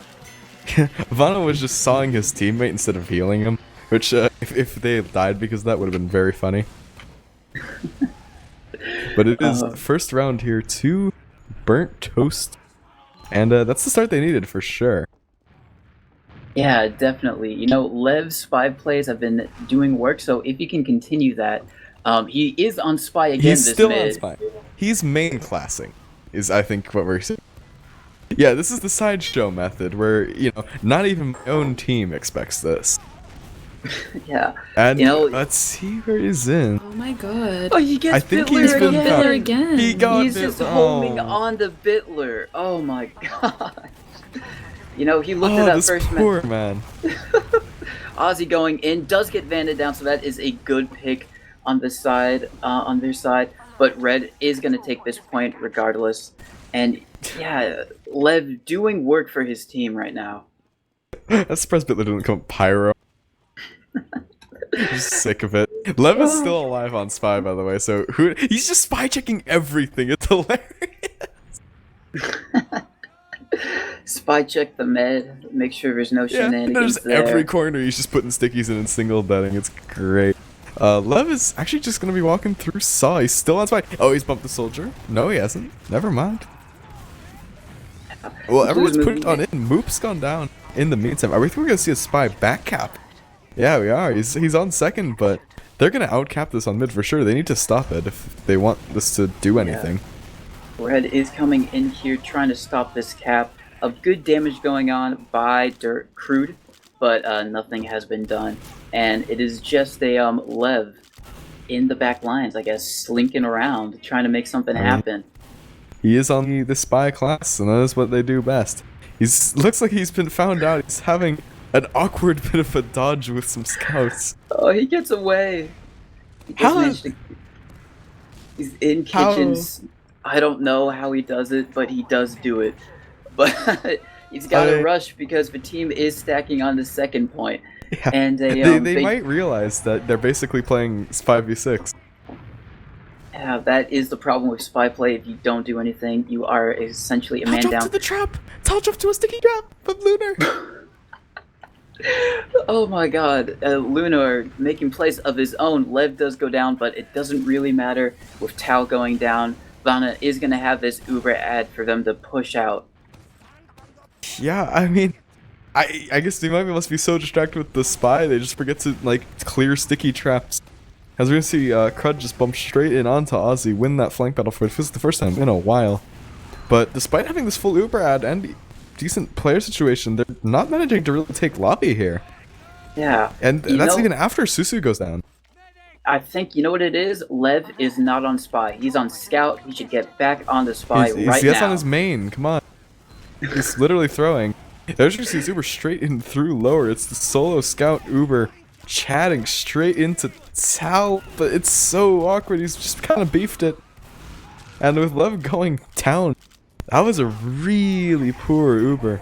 Vano was just sawing his teammate instead of healing him, which if they had died because of that would have been very funny. But it is first round here to Burnt Toast, and that's the start they needed for sure. Yeah, definitely. You know, Lev's spy plays have been doing work, so if he can continue that, he is on spy again. He's this still mid. on spy. He's main classing, is I think what we're saying. Yeah, this is the sideshow method where, you know, not even my own team expects this. Yeah. And You know, let's see where he's in. Oh my god. oh, he gets I think Bitler he's been again. Bitler again. He got He's Bit- just homing oh. on the Bitler. Oh my god. You know, he looked Oh, at that this first poor man. Ozzy going in does get vanded down, so that is a good pick on this side, on their side. But Red is going to take this point regardless. And yeah, Lev doing work for his team right now. I'm surprised Bitler didn't come Pyro. Just sick of it. Lev is still alive on Spy, by the way, so he's just spy checking everything. It's hilarious. Spy check the med, make sure there's no Yeah, shenanigans there's there. every corner he's just putting stickies in and single betting. It's great. Lev is actually just gonna be walking through Saw. He's still on Spy. Oh, he's bumped the soldier. No, he hasn't. Never mind. Well, everyone's put it on in. Moop's gone down in the meantime. Are we gonna see a Spy back cap? Yeah, we are. He's on second, but they're gonna outcap this on mid for sure. They need to stop it if they want this to do anything. Red is coming in here trying to stop this cap. Of good damage going on by Dirt Crude, but nothing has been done. And it is just a Lev in the back lines, I guess, slinking around, trying to make something happen. He is on the Spy class, and that is what they do best. Looks like he's been found out. He's having an awkward bit of a dodge with some scouts. Oh, he gets away. He does manage to... He's in kitchens. I don't know how he does it, but he does do it. But he's got to rush because the team is stacking on the second point. Yeah. And they might realize that they're basically playing 5v6. Yeah, that is the problem with spy play. If you don't do anything, you are essentially a man down. Touch up to the trap! Touch up to a sticky trap from Lunar! Oh my god, Lunar making plays of his own. Lev does go down, but it doesn't really matter with Tal going down. Vana is going to have this Uber ad for them to push out. Yeah, I mean, I guess they must be so distracted with the spy, they just forget to, like, clear sticky traps. As we're gonna see, Crud just bump straight in onto Ozzy, win that flank battle for the first time in a while. But despite having this full Uber ad and decent player situation, they're not managing to really take lobby here. Yeah. And that's even after Susu goes down. I think, you know what it is? Lev is not on spy. He's on scout. He should get back on the spy right now. That's on his main, come on. He's literally throwing. There's just his Uber straight in through lower. It's the solo scout Uber chatting straight into Tal, but it's so awkward. He's just kind of beefed it. And with Lev going down, that was a really poor Uber.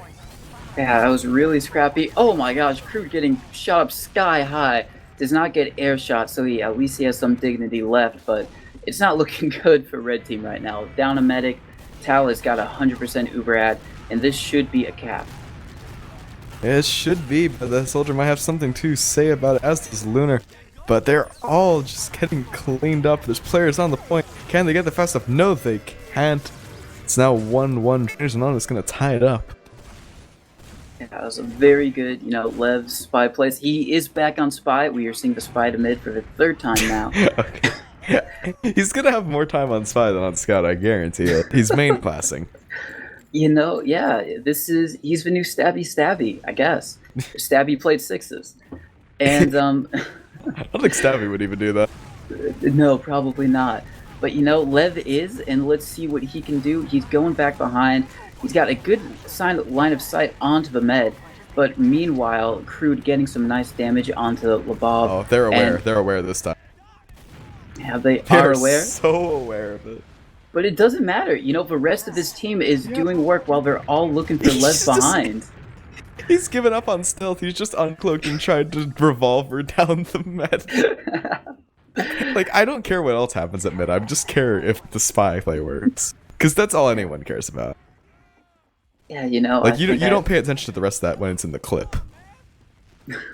Yeah, that was really scrappy. Oh my gosh, Crude getting shot up sky high. Does not get air shot, so at least he has some dignity left, but it's not looking good for Red Team right now. Down a medic, Tal has got 100% Uber ad, and this should be a cap. It should be, but the soldier might have something to say about it, as does Lunar. But they're all just getting cleaned up. There's players on the point. Can they get there fast enough? No, they can't. It's now 1-1. Trainers Anonymous going to tie it up. Yeah, that was a very good, Lev spy plays. He is back on spy. We are seeing the spy to mid for the third time now. Okay. Yeah. He's going to have more time on spy than on scout, I guarantee it. He's main classing. Yeah, he's the new Stabby, I guess. Stabby played sixes. And, I don't think Stabby would even do that. No, probably not. But, Lev is, and let's see what he can do. He's going back behind. He's got a good line of sight onto the med. But meanwhile, Crude getting some nice damage onto Labob. Oh, they're aware. They're aware this time. Yeah, they are aware. So aware of it. But it doesn't matter. The rest of this team is doing work while they're all looking for Lev behind. He's given up on stealth. He's just uncloaked and tried to revolver down the med. Like, I don't care what else happens at mid. I just care if the spy play works. Because that's all anyone cares about. Yeah, Like, you don't pay attention to the rest of that when it's in the clip.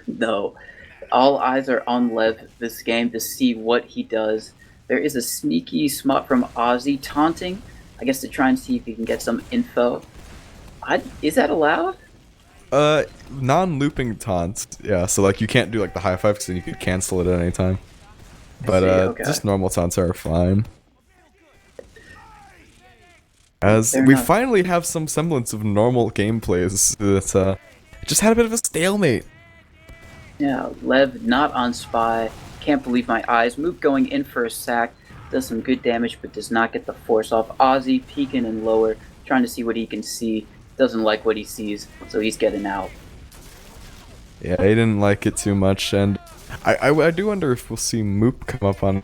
No. All eyes are on Lev this game to see what he does. There is a sneaky smut from Ozzy taunting, I guess, to try and see if he can get some info. Is that allowed? Non-looping taunts. Yeah, so, like, you can't do, like, the high five because then you could cancel it at any time. But, okay. just normal taunts are fine. As we finally have some semblance of normal gameplays that, just had a bit of a stalemate. Yeah, Lev not on spy. Can't believe my eyes. Moop going in for a sack. Does some good damage, but does not get the force off. Ozzy peeking and lower, trying to see what he can see. Doesn't like what he sees, so he's getting out. Yeah, he didn't like it too much, and I do wonder if we'll see Moop come up on.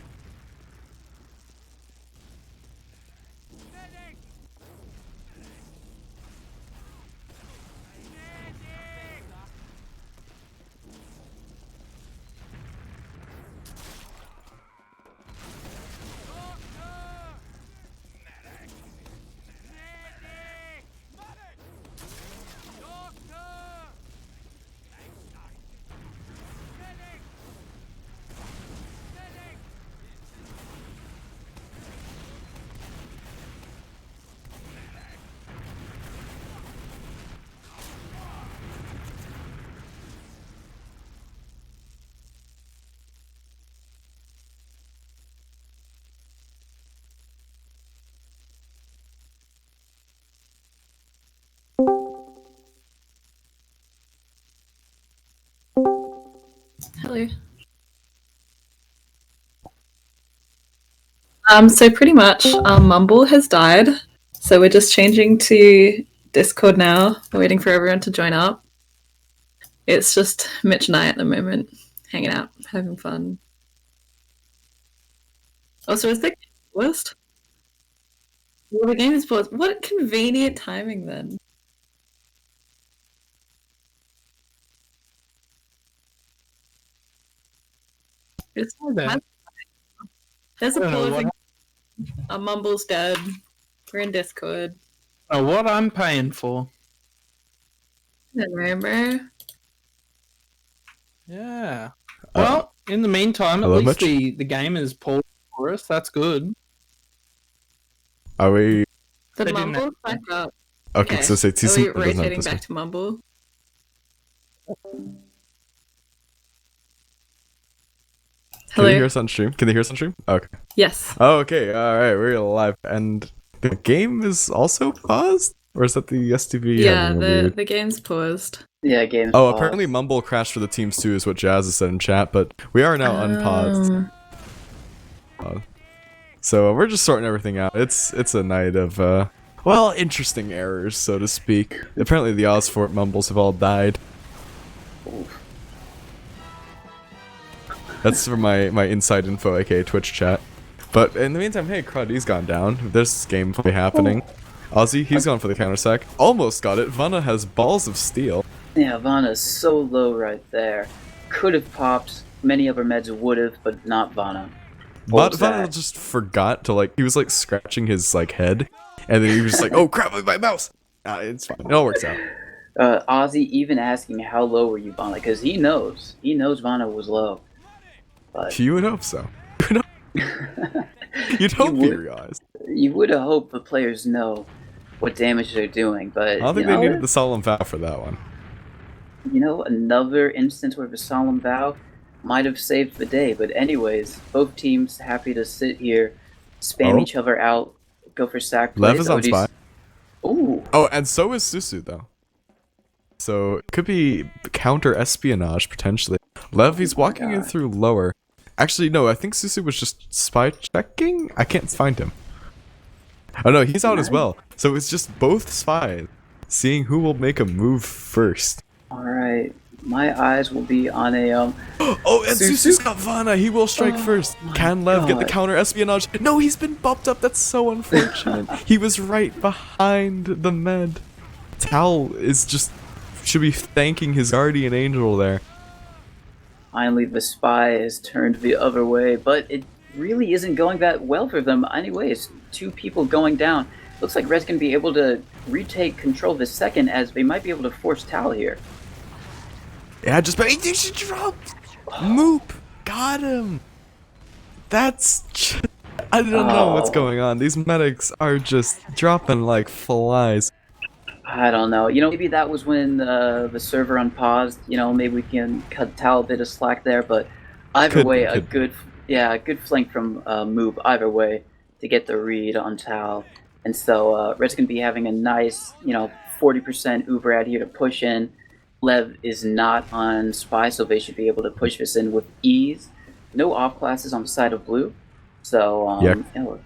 Hello. So pretty much, Mumble has died. So we're just changing to Discord now. We're waiting for everyone to join up. It's just Mitch and I at the moment, hanging out, having fun. Also, is the list? Well, the game is paused. What convenient timing then. It's there. There's a I don't know pausing. what- A Mumble's dead. We're in Discord. What I'm paying for. Remember? Yeah. Well, in the meantime, hello, at least Mitch? the game is paused for us. That's good. Are we? The They didn't Mumble's back up. Okay, so say Are we TC doesn't have rotating this back one. to Mumble? Can they Hello? hear us on stream? Can they hear us on stream? Okay. Yes. Oh, okay. All right, we're live, and the game is also paused, or is that the STV? Yeah, having a weird- the game's paused. Yeah, game's Oh, paused. apparently Mumble crashed for the teams too, is what Jazz has said in chat. But we are now unpaused, so we're just sorting everything out. It's a night of well, interesting errors, so to speak. Apparently the Ozfort Mumbles have all died. That's from my inside info, aka Twitch chat. But in the meantime, hey, Cruddy's gone down. There's gameplay happening. Ozzy, he's gone for the counter sack. Almost got it. Vanna has balls of steel. Yeah, Vanna's so low right there. Could have popped. Many other meds would have, but not Vanna. Vanna just forgot to he was scratching his head, and then he was just like, "Oh crap, my mouse!" It's fine. It all works out. Ozzy even asking how low were you, Vanna, because he knows Vanna was low. But You would hope so. You'd hope he realized. you would have hoped the players know what damage they're doing, but I don't think they needed the solemn vow for that one. You know, another instance where the solemn vow might have saved the day. But anyways, both teams happy to sit here, spam each other out, go for sack plays. Lev is on spy. Ooh. Oh, and so is Susu though. So it could be counter espionage potentially. Lev, he's walking in through lower. Actually, no, I think Susu was just spy checking. I can't find him. Oh no, he's out as well. So it's just both spies seeing who will make a move first. Alright, my eyes will be on a Oh, and Susu's got Vanna. He will strike first. Can Lev get the God. counter espionage? No, he's been bumped up. That's so unfortunate. He was right behind the med. Tal should be thanking his guardian angel there. Finally, the spy has turned the other way, but it really isn't going that well for them. Anyways, two people going down. Looks like Red's going to be able to retake control this second, as they might be able to force Tal here. Yeah, he should drop. Moop got him. I don't know what's going on. These medics are just dropping like flies. I don't know. You know, maybe that was when the server unpaused. You know, maybe we can cut Tal a bit of slack there. But either way, a good flank from Moob. Either way, to get the read on Tal. And so Red's gonna be having a nice, 40% Uber out here to push in. Lev is not on Spy, so they should be able to push this in with ease. No off classes on the side of blue. So, Yeah. you know,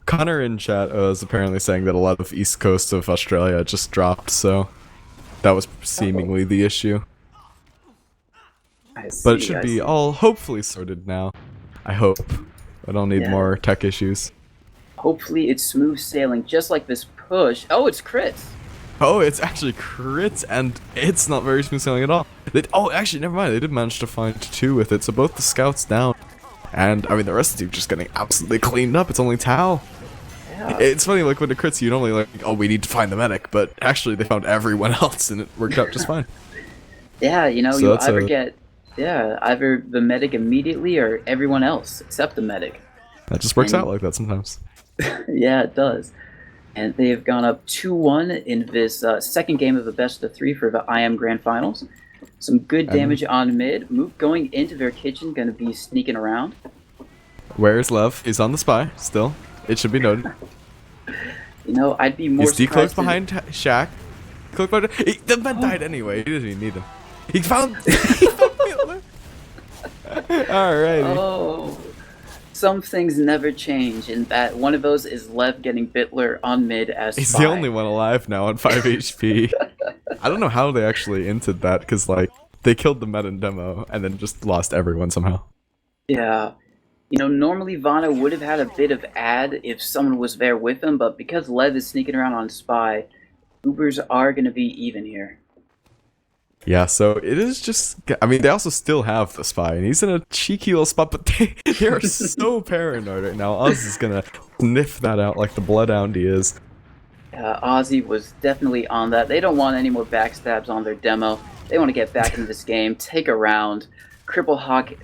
Connor in chat is apparently saying that a lot of east coast of Australia just dropped, so that was seemingly the issue. I see, But it should I be see. all hopefully sorted now. I hope. I don't need Yeah. more tech issues. Hopefully it's smooth sailing, just like this push. Oh, it's crits! Oh, it's actually crits, and it's not very smooth sailing at all. Oh, actually, never mind. They did manage to find 2 with it, so both the scouts down. And, I mean, the rest of the team just getting absolutely cleaned up. It's only Tao. Yeah. It's funny, like, with the crits, you normally, like, oh, we need to find the medic, but actually they found everyone else, and it worked out just fine. Yeah, you know, So you that's either a- get, either the medic immediately or everyone else except the medic. That just works And- out like that sometimes. Yeah, it does. And they have gone up 2-1 in this second game of the best of 3 for the IM Grand Finals. Some good damage on mid. Mook going into their kitchen, going to be sneaking around. Where's Lev? He's on the spy, still. It should be noted. You know, I'd be more He's decloaked surprised. behind Shaq. Cloaked behind... The man died anyway. He didn't even need him. He found... he found Hitler. Alrighty. Oh, some things never change, and that one of those is Lev getting Bitler on mid as He's spy. the only one alive now on 5 HP. I don't know how they actually inted that, because, like, they killed the meta demo and then just lost everyone somehow. Yeah. You know, normally Vana would have had a bit of ad if someone was there with him, but because Lev is sneaking around on spy, Ubers are going to be even here. Yeah, so it is just... I mean, they also still have the spy, and he's in a cheeky little spot, but they are so paranoid right now. Oz is gonna sniff that out like the bloodhound he is. Ozzy was definitely on that. They don't want any more backstabs on their demo. They want to get back into this game, take a round. Cripple Hawk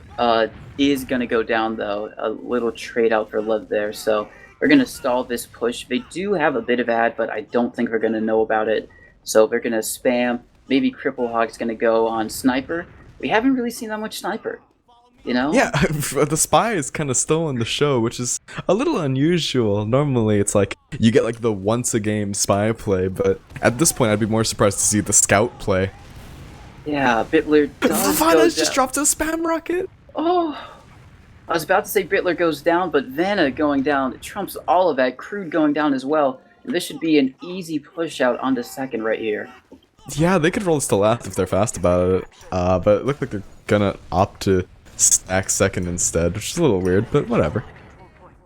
is going to go down, though. A little trade out for Lev there, so we're going to stall this push. They do have a bit of ad, but I don't think we're going to know about it. So they're going to spam. Maybe Cripple Hawk's going to go on Sniper. We haven't really seen that much Sniper, you know? Yeah, the spy is kind of stolen the show, which is a little unusual. Normally, it's like, you get like the once-a-game spy play, but at this point, I'd be more surprised to see the scout play. Yeah, Bitler does go Vana's down. just dropped a spam rocket! Oh, I was about to say Bitler goes down, but Vanna going down trumps all of that. Crude going down as well. And this should be an easy push out onto second right here. Yeah, they could roll this to last if they're fast about it, but it looked like they're gonna opt to stack second instead, which is a little weird, but whatever.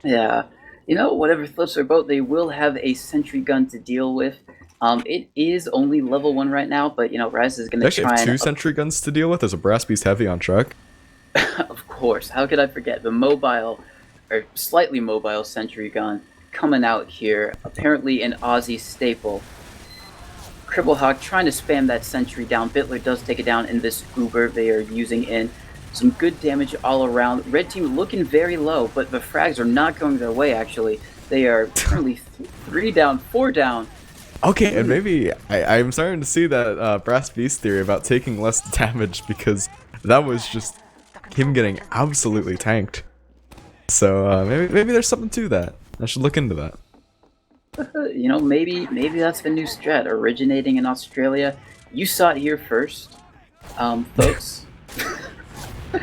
Yeah, you know, whatever flips their boat, they will have a sentry gun to deal with. It is only level 1 right now, but, you know, Raz is going They to actually try have 2 and... sentry guns to deal with. There's a brass beast heavy on truck. Of course, how could I forget? The mobile, or slightly mobile sentry gun coming out here. Apparently an Aussie staple. Cripple Hawk trying to spam that sentry down. Bitler does take it down in this Uber they are using in. Some good damage all around. Red team looking very low, but the frags are not going their way, actually. They are currently 3 down, 4 down. Okay, and maybe I'm starting to see that brass beast theory about taking less damage, because that was just him getting absolutely tanked. So maybe there's something to that. I should look into that. You know, maybe that's the new strat originating in Australia. You saw it here first, folks. Yeah,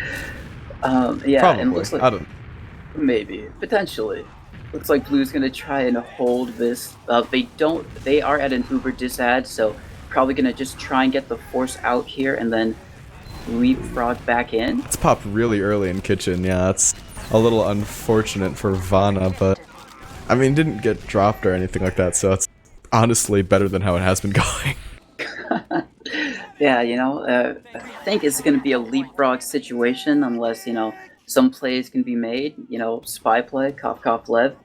Probably. and looks like I don't. maybe potentially. Looks like Blue's gonna try and hold this. They are at an Uber disad, so probably gonna just try and get the force out here and then leapfrog back in. It's popped really early in kitchen. Yeah, it's a little unfortunate for Vana, but I mean, didn't get dropped or anything like that, so it's honestly better than how it has been going. Yeah, you know, I think it's going to be a leapfrog situation unless, you know, some plays can be made. You know, spy play, cough cough Lev.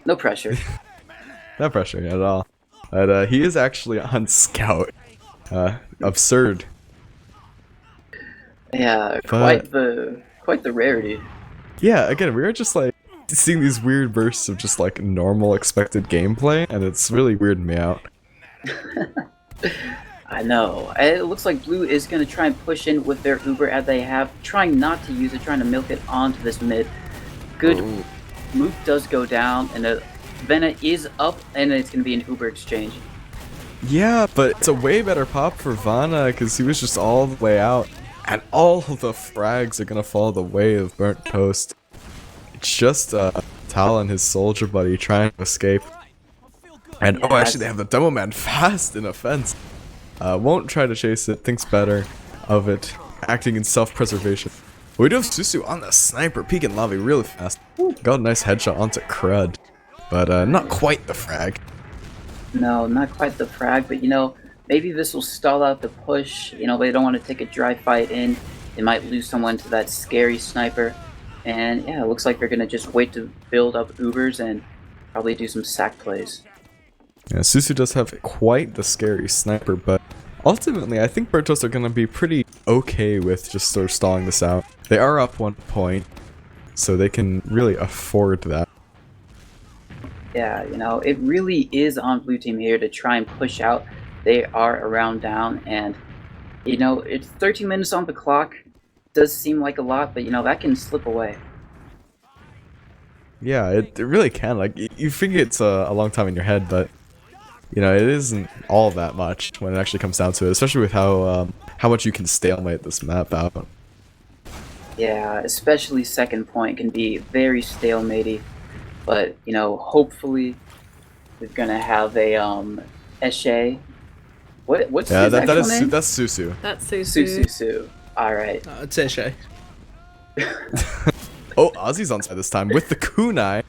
No pressure. No pressure at all. But he is actually on scout. Absurd. Yeah, But- quite the rarity. Yeah, again, we were just like seeing these weird bursts of just like normal expected gameplay, and it's really weirding me out. I know. It looks like Blue is going to try and push in with their Uber as they have, trying not to use it, trying to milk it onto this mid. Good. Ooh. Mook does go down, and Vena is up, and it's going to be an Uber exchange. Yeah, but it's a way better pop for Vana because he was just all the way out. And all of the frags are gonna fall the way of Burnt Toast. It's just Tal and his soldier buddy trying to escape. And oh, actually, they have the Demo Man fast in a fence. Won't try to chase it, thinks better of it, acting in self-preservation. We do have Susu on the sniper, peeking lobby really fast. Got a nice headshot onto Crud, but not quite the frag. No, not quite the frag, but you know, maybe this will stall out the push. You know, they don't want to take a dry fight in. They might lose someone to that scary sniper. And yeah, it looks like they're going to just wait to build up Ubers and probably do some sack plays. Yeah, Susu does have quite the scary sniper, but ultimately I think Bertos are going to be pretty okay with just sort of stalling this out. They are up 1 point, so they can really afford that. Yeah, you know, it really is on blue team here to try and push out. They are around down, and you know, it's 13 minutes on the clock. Does seem like a lot, but you know, that can slip away. Yeah, it really can. Like, you figure it's a long time in your head, but you know, it isn't all that much when it actually comes down to it, especially with how much you can stalemate this map out. Yeah, especially second point can be very stalematey, but you know, hopefully we're gonna have a Eshe. What's his actual name? That's Susu. That's Susu. Susu. All right. It's Eshe. Oh, Ozzy's on side this time with the kunai.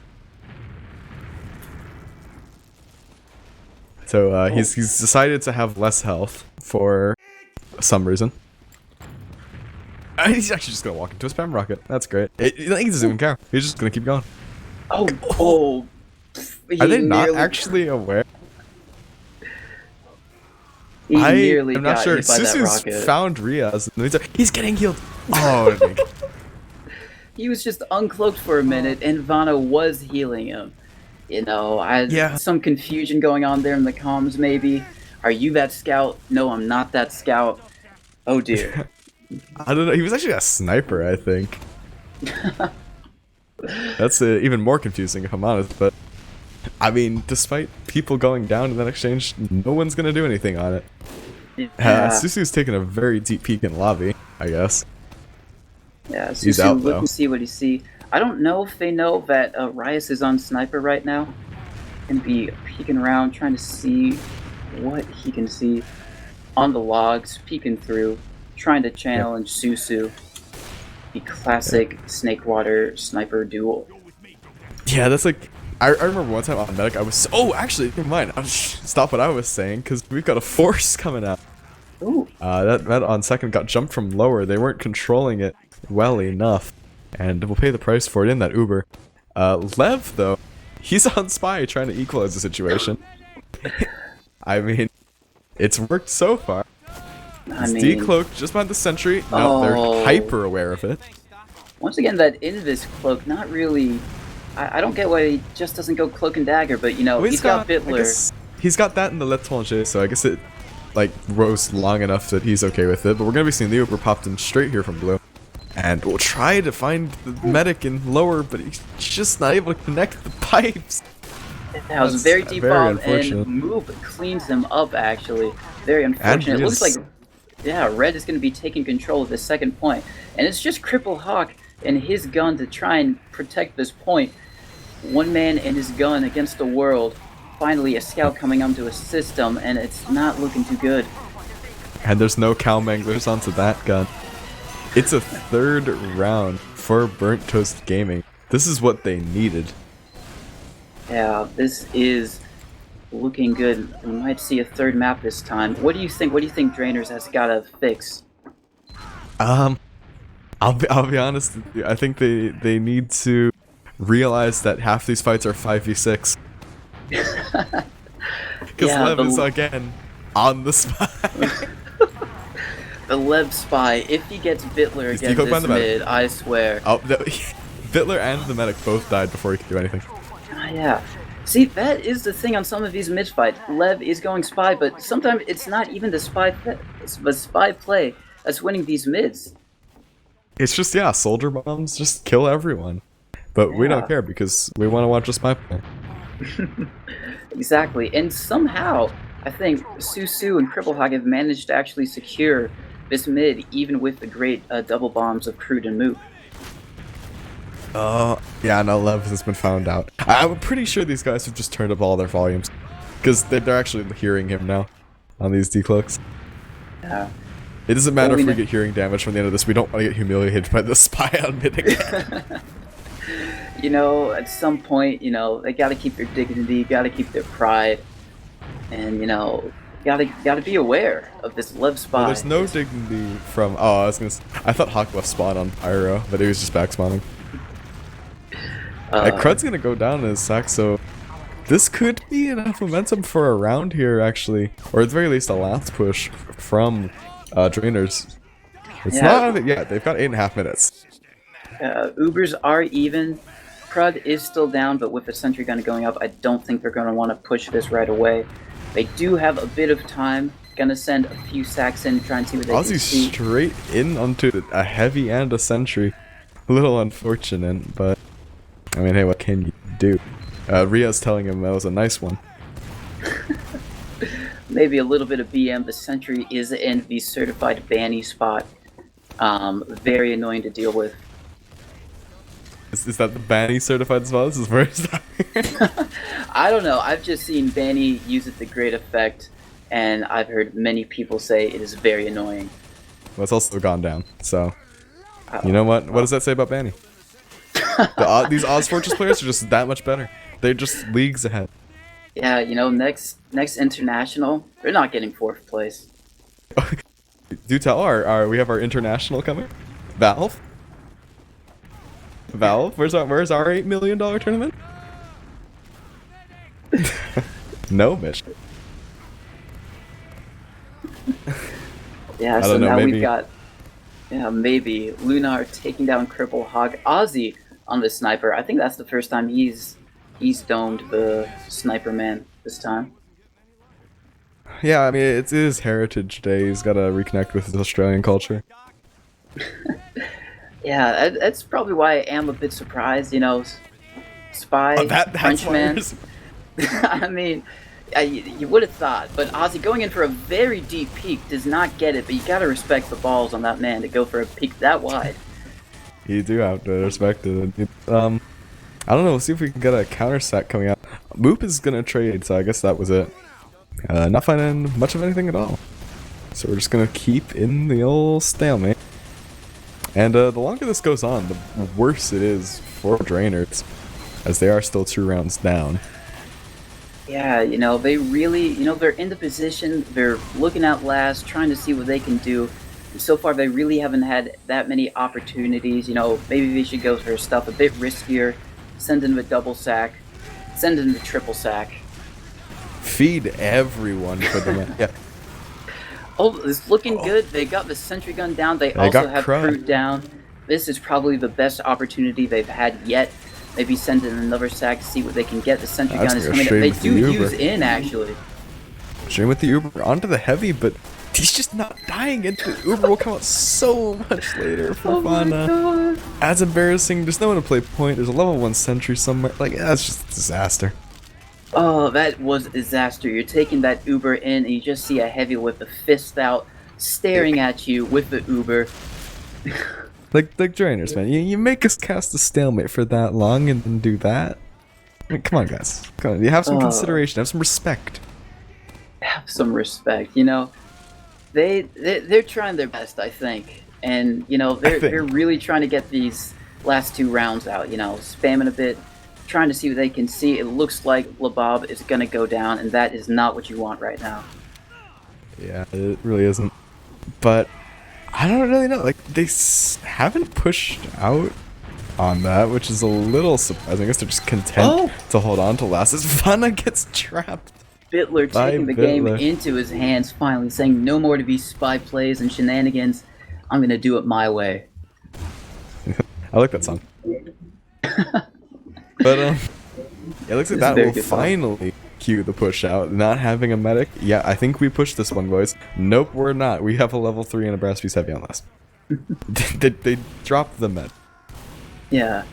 So he's decided to have less health for some reason. And he's actually just gonna walk into a spam rocket. That's great. He doesn't even care. He's just gonna keep going. Oh. Are they not actually aware? I'm not sure. Susu's found Riaz. He's getting healed. Oh, he was just uncloaked for a minute, and Vana was healing him. You know, some confusion going on there in the comms, maybe. Are you that scout? No, I'm not that scout. Oh, dear. I don't know. He was actually a sniper, I think. That's even more confusing, if I'm honest. But, I mean, despite people going down in that exchange, no one's going to do anything on it. Yeah. Susu's taking a very deep peek in lobby, I guess. Yeah, he's out, look though. and see what he see. I don't know if they know that Rias is on sniper right now. And be peeking around, trying to see what he can see on the logs, peeking through, trying to challenge Susu. The classic Snakewater sniper duel. Yeah, that's like... I remember one time on Medic, I was... Oh, actually, never mind. I'll stop what I was saying, because we've got a force coming out. Ooh. That on second got jumped from lower. They weren't controlling it well enough. And we'll pay the price for it in that Uber. Lev, though, he's on Spy trying to equalize the situation. I mean, it's worked so far. He's decloaked just behind the sentry. No, they're hyper aware of it. Once again, that Invis cloak, not really... I don't get why he just doesn't go cloak and dagger, but you know, Well, he's got Bitler. He's got that in the L'Étranger, so I guess it, like, rose long enough that he's okay with it. But we're gonna be seeing the Uber popped in straight here from blue. And we'll try to find the medic in lower, but he's just not able to connect the pipes. That was very deep bomb, and Move cleans him up, actually. Very unfortunate. It looks like, yeah, Red is going to be taking control of the second point. And it's just Cripple Hawk and his gun to try and protect this point. One man and his gun against the world. Finally, a scout coming onto a system, and it's not looking too good. And there's no cowmanglers onto that gun. It's a third round for Burnt Toast Gaming. This is what they needed. Yeah, this is looking good. We might see a third map this time. What do you think? What do you think Drainers has got to fix? I'll be honest with you. I think they need to realize that half these fights are 5v6. Because Lev is again on the spy. The Lev spy, if he gets Bitler against this mid, I swear. Oh, no, Bitler and the medic both died before he could do anything. Yeah. See, that is the thing on some of these mid fights. Lev is going spy, but sometimes it's not even the spy play that's winning these mids. It's just, yeah, soldier bombs just kill everyone. But we don't care because we want to watch a spy play. Exactly. And somehow, I think Susu and Cripplehog have managed to actually secure this mid, even with the great double bombs of Crude and Moop. Oh, yeah, no, Lev has been found out. I'm pretty sure these guys have just turned up all their volumes. Because they're actually hearing him now on these decloaks. Yeah. It doesn't matter if we get hearing damage from the end of this. We don't want to get humiliated by the spy on mid again. You know, at some point, you know, they gotta keep their dignity, gotta keep their pride. And, you know, gotta be aware of this Lev spy. Well, there's no dignity from... Oh, I thought Hawk was spawn on Pyro, but he was just back spawning. Crud's gonna go down in his sack, so this could be enough momentum for a round here, actually, or at the very least a last push from Drainers. It's not out of it yet. They've got 8.5 minutes. Ubers are even. Crud is still down, but with the sentry gun going up, I don't think they're gonna want to push this right away. They do have a bit of time. Gonna send a few sacks in, try and see what they can see. Straight in onto a heavy and a sentry. A little unfortunate, but I mean, hey, what can you do? Ria's telling him that was a nice one. Maybe a little bit of BM. The sentry is in the certified banny spot. Very annoying to deal with. Is that the Banny certified spot? This is first time. I don't know. I've just seen Banny use it to great effect, and I've heard many people say it is very annoying. Well, it's also gone down, so... You know what? What does that say about Banny? These ozfortress players are just that much better. They're just leagues ahead. Yeah, you know, next international, they're not getting 4th place. Do tell, we have our international coming? Valve? Valve? Where's our $8 million tournament? No, Mitch. Yeah, so now we've got maybe Lunar taking down Cripplehog. Ozzy on the sniper. I think that's the first time he's domed the sniper man this time. Yeah, I mean, it is Heritage Day. He's got to reconnect with his Australian culture. Yeah, that's probably why I am a bit surprised, you know. Spy, Frenchman. I mean, you would have thought, but Ozzy going in for a very deep peek does not get it, but you gotta respect the balls on that man to go for a peek that wide. You do have to respect it. I don't know, we'll see if we can get a counter sack coming out. Moop is gonna trade, so I guess that was it. Not finding much of anything at all. So we're just gonna keep in the old stalemate. And the longer this goes on, the worse it is for Drainers, as they are still 2 rounds down. Yeah, you know, they really, you know, they're in the position, they're looking out last, trying to see what they can do. And so far, they really haven't had that many opportunities. You know, maybe they should go for stuff a bit riskier, send in the double sack, send in the triple sack. Feed everyone for the man. Yeah. Oh, it's looking good. They got the sentry gun down. They also have Crude down. This is probably the best opportunity they've had yet. Maybe send in another sack, see what they can get. The sentry gun is coming. They do use in, actually. Straight with the Uber onto the heavy, but he's just not dying. Into the Uber will come out so much later for fun. That's embarrassing. There's no one to play point. There's a level 1 sentry somewhere. Like, that's just a disaster. Oh, that was a disaster. You're taking that Uber in, and you just see a heavy with the fist out, staring at you with the Uber. like Drainers, man. You make us cast a stalemate for that long and then do that? I mean, come on, guys. Come on. You have some consideration. Have some respect. Have some respect. You know, they're trying their best, I think. And, you know, they're really trying to get these last 2 rounds out, you know, spamming a bit. Trying to see what they can see. It looks like Labob is going to go down, and that is not what you want right now. Yeah, it really isn't. But I don't really know. Like, they haven't pushed out on that, which is a little surprising. I guess they're just content to hold on to last as Vanna gets trapped. Bittler taking the game into his hands, finally saying no more to be spy plays and shenanigans. I'm going to do it my way. I like that song. But it looks like that will finally cue the push out. Not having a medic. Yeah, I think we pushed this one, boys. Nope, we're not. We have a level 3 and a brass piece heavy on last. they dropped the med. Yeah,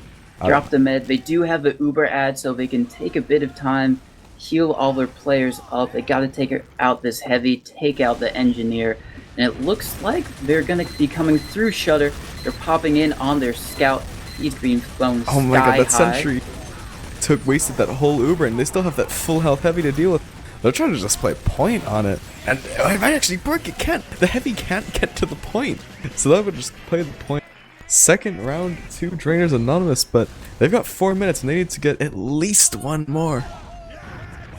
dropped the med. They do have the Uber ad, so they can take a bit of time, heal all their players up. They got to take out this heavy, take out the engineer, and it looks like they're gonna be coming through Shutter. They're popping in on their scout. He's being flown Oh my god, that high. sentry wasted that whole Uber, and they still have that full health heavy to deal with. They're trying to just play point on it, and it might actually work. It can't. The heavy can't get to the point, so that would just play the point. Second round, 2 Drainers Anonymous, but they've got 4 minutes, and they need to get at least one more.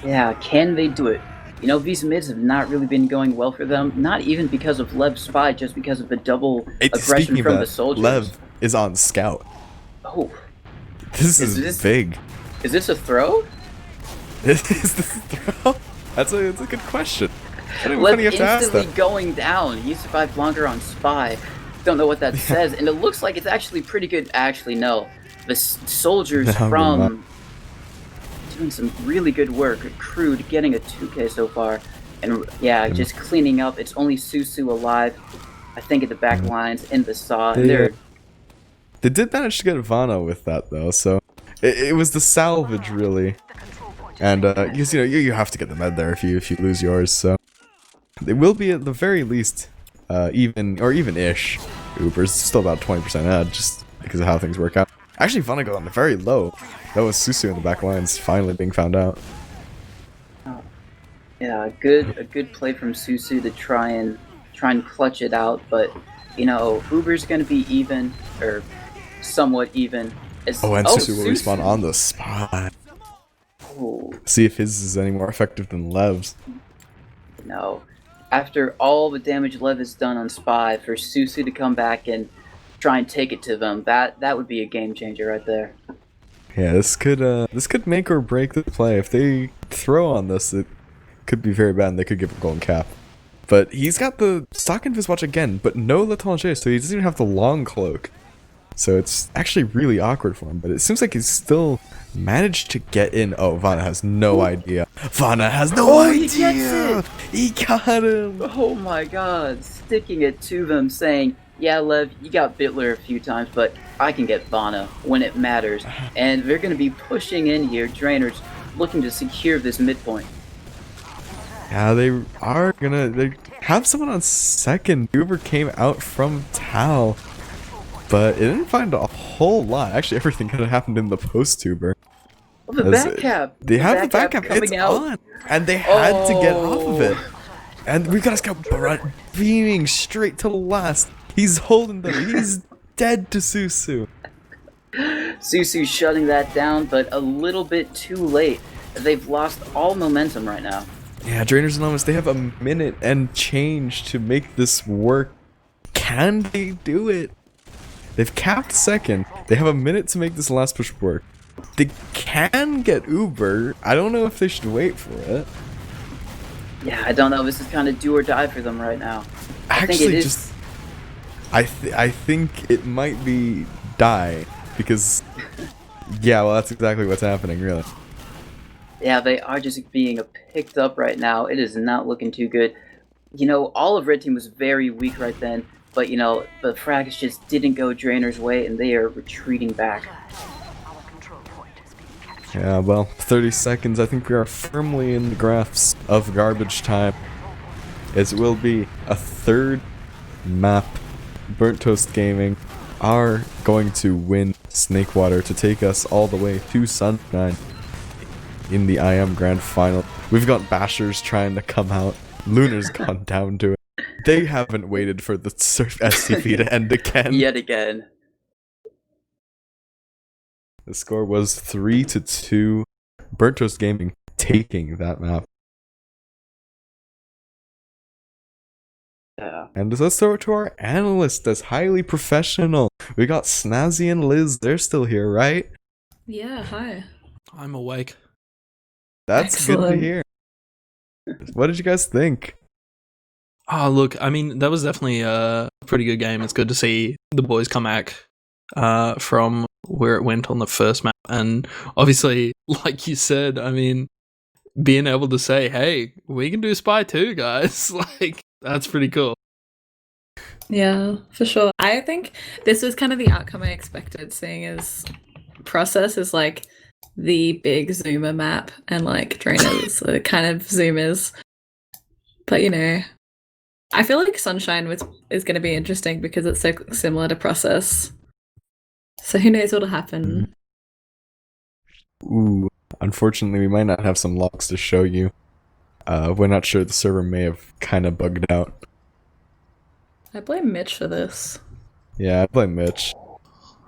Yeah, can they do it? You know, these mids have not really been going well for them, not even because of Lev's spy, just because of the double aggression from the soldiers. Lev is on scout. Oh. This is big. Is this a throw? Is this a throw? That's a good question. Lev instantly going down. He survived longer on spy. Don't know what that says, and it looks like it's actually pretty good. Actually, no. The soldiers from doing some really good work. Crude getting a 2K so far, and yeah, just cleaning up. It's only Susu alive. I think at the back lines in the saw. They did manage to get Vana with that though, so it was the salvage really. And because you have to get the med there if you lose yours, so it will be at the very least even-ish. Uber's still about 20% ahead just because of how things work out. Actually, Vana got on very low. That was Susu in the back lines finally being found out. Oh. Yeah, a good play from Susu to try and clutch it out, but you know, Uber's gonna be even or somewhat even. Susu will respawn on the spot. Oh. See if his is any more effective than Lev's. No. After all the damage Lev has done on Spy, for Susu to come back and try and take it to them, that would be a game changer right there. Yeah, this could make or break the play. If they throw on this, it could be very bad and they could give a golden cap. But he's got the stock invis watch again, but no l'étranger, so he doesn't even have the long cloak. So it's actually really awkward for him, but it seems like he's still managed to get in. Oh, Vana has no idea. Vana has no idea! He gets it! He got him! Oh my god, sticking it to them, saying, yeah, Lev, you got Bitler a few times, but I can get Vana when it matters. And they're going to be pushing in here, Drainers, looking to secure this midpoint. Yeah, they have someone on second. Uber came out from Tal. But it didn't find a whole lot. Actually, everything kind of happened in the post-tuber. Well, the back cap. They have the back cap. It's on. And they had to get off of it. And we got a scout beaming straight to the last. He's holding them. He's dead to Susu. Susu shutting that down, but a little bit too late. They've lost all momentum right now. Yeah, Drainers Anonymous, they have a minute and change to make this work. Can they do it? They've capped second. They have a minute to make this last push work. They can get Uber. I don't know if they should wait for it. Yeah, I don't know. This is kind of do or die for them right now. Actually, I think it might be die because yeah, well that's exactly what's happening really. Yeah, they are just being picked up right now. It is not looking too good. You know, all of Red Team was very weak right then. But, you know, the frags just didn't go Drainer's way, and they are retreating back. Yeah, well, 30 seconds. I think we are firmly in the graphs of garbage time. As it will be a third map. Burnt Toast Gaming are going to win Snakewater to take us all the way to Sunshine in the IM Grand Final. We've got Bashers trying to come out. Lunar's gone down to it. They haven't waited for the Surf SCP to end again. Yet again. The score was 3-2. Burnt Toast Gaming taking that map. Yeah. And let's throw it to our analyst that's highly professional. We got Snazzy and Liz. They're still here, right? Yeah, hi. I'm awake. That's Excellent. good to hear. What did you guys think? Oh, look, I mean, that was definitely a pretty good game. It's good to see the boys come back from where it went on the first map. And obviously, like you said, I mean, being able to say, hey, we can do Spy too, guys. Like, that's pretty cool. Yeah, for sure. I think this was kind of the outcome I expected, seeing as Process is like the big zoomer map, and like Draenors are kind of zoomers. But you know, I feel like Sunshine is going to be interesting because it's so similar to Process. So who knows what'll happen? Ooh, unfortunately, we might not have some logs to show you. We're not sure. The server may have kind of bugged out. I blame Mitch for this. Yeah, I blame Mitch.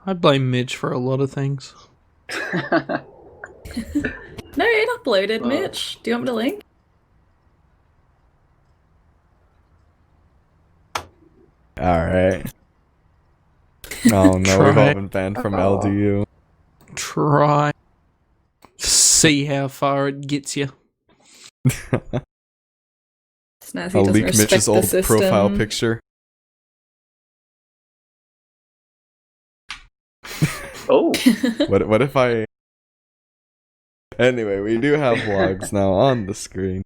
I blame Mitch for a lot of things. No, it uploaded, Mitch. Do you want me to link? Alright. Oh no, we've all been banned from LDU. Try. See how far it gets you. Snazzy I'll doesn't leak respect Mitch's the old system. profile picture. Oh, What if I... Anyway, we do have logs now on the screen.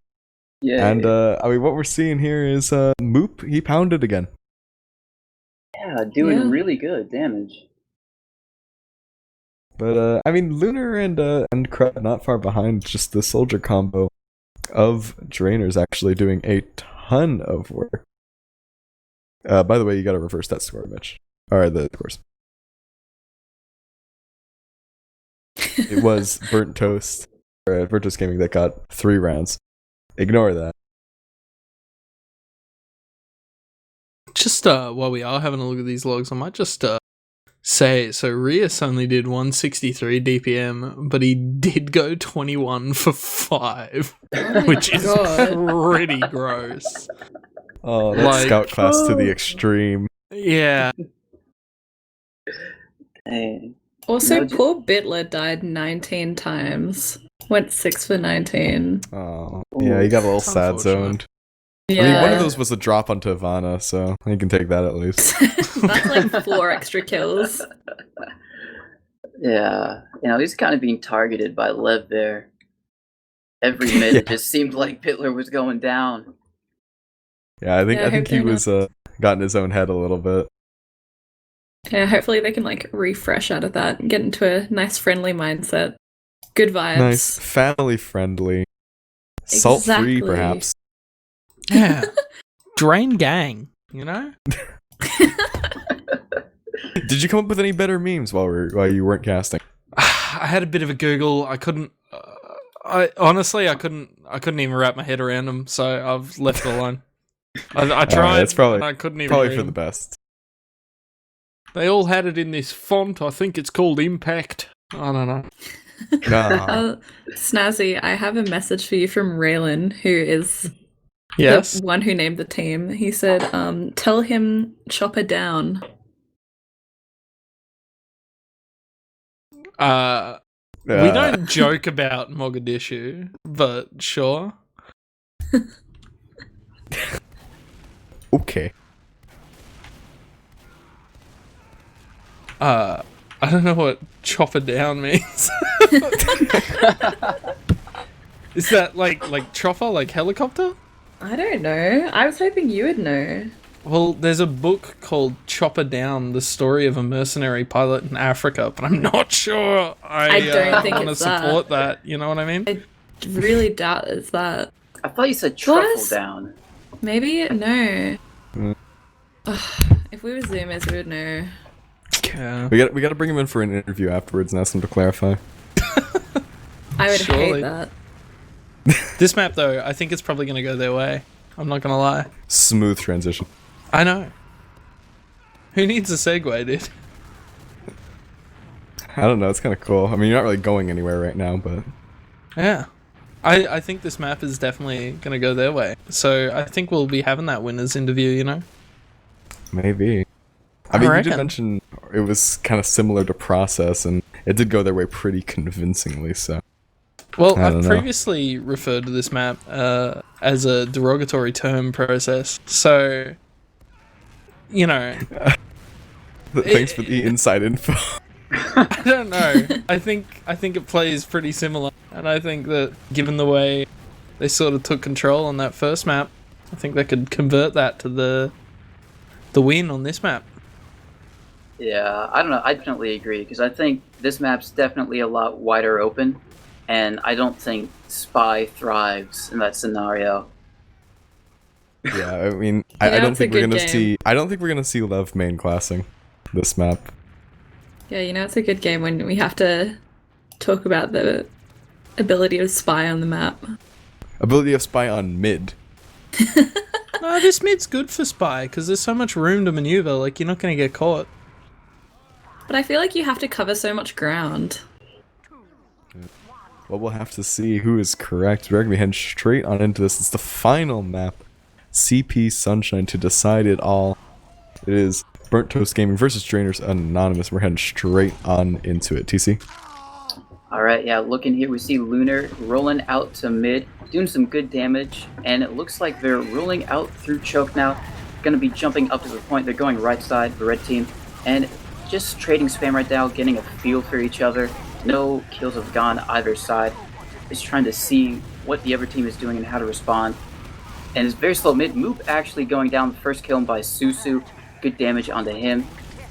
yeah. And, I mean, what we're seeing here is, Moop, he pounded again. Yeah, doing Yeah. really good damage. But, I mean, Lunar and Crud not far behind, just the soldier combo of Draenors actually doing a ton of work. By the way, you gotta reverse that score, Mitch. Alright, the scores. It was Burnt Toast, or Burnt Toast Gaming that got 3 rounds. Ignore that. Just while we are having a look at these logs, I might just say, so Rias only did 163 DPM, but he did go 21 for 5, which is pretty gross. Oh, that's Like- scout class to the extreme. Yeah. Dang. Also, No, poor Bitler died 19 times. Went 6 for 19. Oh, yeah, he got a little It's sad unfortunate. zoned. Yeah. I mean, one of those was a drop onto Ivana, so you can take that at least. That's like 4 extra kills. Yeah, he's kind of being targeted by Lev there. Every minute it just seemed like Pitler was going down. Yeah, I think Yeah, I I think hope he they're was got in his own head a little bit. Yeah, hopefully they can like refresh out of that and get into a nice friendly mindset. Good vibes. Nice, family friendly, salt free, Exactly. perhaps. Yeah. Drain gang, you know? Did you come up with any better memes while you weren't casting? I had a bit of a Google. I couldn't. I honestly, I couldn't even wrap my head around them. So I've left it alone. I tried. That's probably and I couldn't even. probably read for the them. best. They all had it in this font. I think it's called Impact. I don't know. Nah. Snazzy, I have a message for you from Raylan, who is Yes. the one who named the team. He said, tell him chop her down. We don't joke about Mogadishu, but sure. Okay. I don't know what chopper down means. Is that like chopper, like helicopter? I don't know. I was hoping you would know. Well, there's a book called Chopper Down, the story of a mercenary pilot in Africa, but I'm not sure I don't think want to it's that. support that. You know what I mean? I really doubt it's that. I thought you said truffle What? down. Maybe? No. Mm. Ugh, if we were Zoomers, we would know. Yeah. We got to bring him in for an interview afterwards and ask him to clarify. I would Surely. hate that. This map, though, I think it's probably going to go their way. I'm not going to lie. Smooth transition. I know. Who needs a segue, dude? I don't know. It's kind of cool. I mean, you're not really going anywhere right now, but Yeah. I think this map is definitely going to go their way. So I think we'll be having that winners interview, you know? maybe. I mean, you did reckon. mention it was kind of similar to Process, and it did go their way pretty convincingly. So Well, I I've don't know. previously referred to this map as a derogatory term Process. So, you know, thanks for the inside info. I don't know. I think it plays pretty similar, and I think that given the way they sort of took control on that first map, I think they could convert that to the win on this map. Yeah, I don't know. I definitely agree because I think this map's definitely a lot wider open, and I don't think Spy thrives in that scenario. Yeah, I mean, You I know, don't it's a think we're good gonna game. see. I don't think we're gonna see Lev main classing this map. Yeah, you know, it's a good game when we have to talk about the ability to spy on the map. Ability of spy on mid. This mid's good for spy because there's so much room to maneuver. Like you're not going to get caught. But I feel like you have to cover so much ground. Well, we'll have to see who is correct. We're gonna be heading straight on into this. It's the final map, CP Sunshine, to decide it all. It is Burnt Toast Gaming versus Drainers Anonymous. We're heading straight on into it. TC. All right, yeah. Looking here, we see Lunar rolling out to mid, doing some good damage, and it looks like they're rolling out through choke now. Going to be jumping up to the point. They're going right side, the red team, and just trading spam right now, getting a feel for each other. No kills have gone either side. Just trying to see what the other team is doing and how to respond. And it's very slow mid. Moop actually going down, the first kill by Susu. Good damage onto him.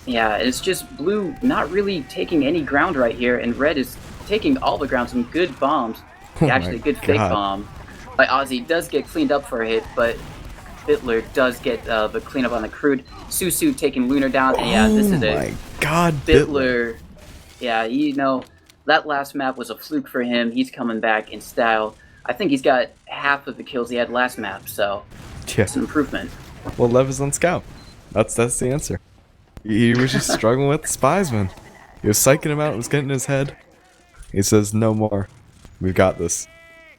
Yeah, it's just blue not really taking any ground right here, and red is taking all the ground. Some good bombs. Oh Actually, a good fake bomb by Ozzy. Does get cleaned up for a hit, but Bitler does get the cleanup on the crude. Susu taking Lunar down, and yeah, this is Oh it. my God, Bitler. Yeah, you know, that last map was a fluke for him. He's coming back in style. I think he's got half of the kills he had last map, so Yeah. it's an improvement. Well, Lev is on scout. That's the answer. He was just struggling with the spies, man. He was psyching him out. It was getting in his head. He says, "No more. We've got this."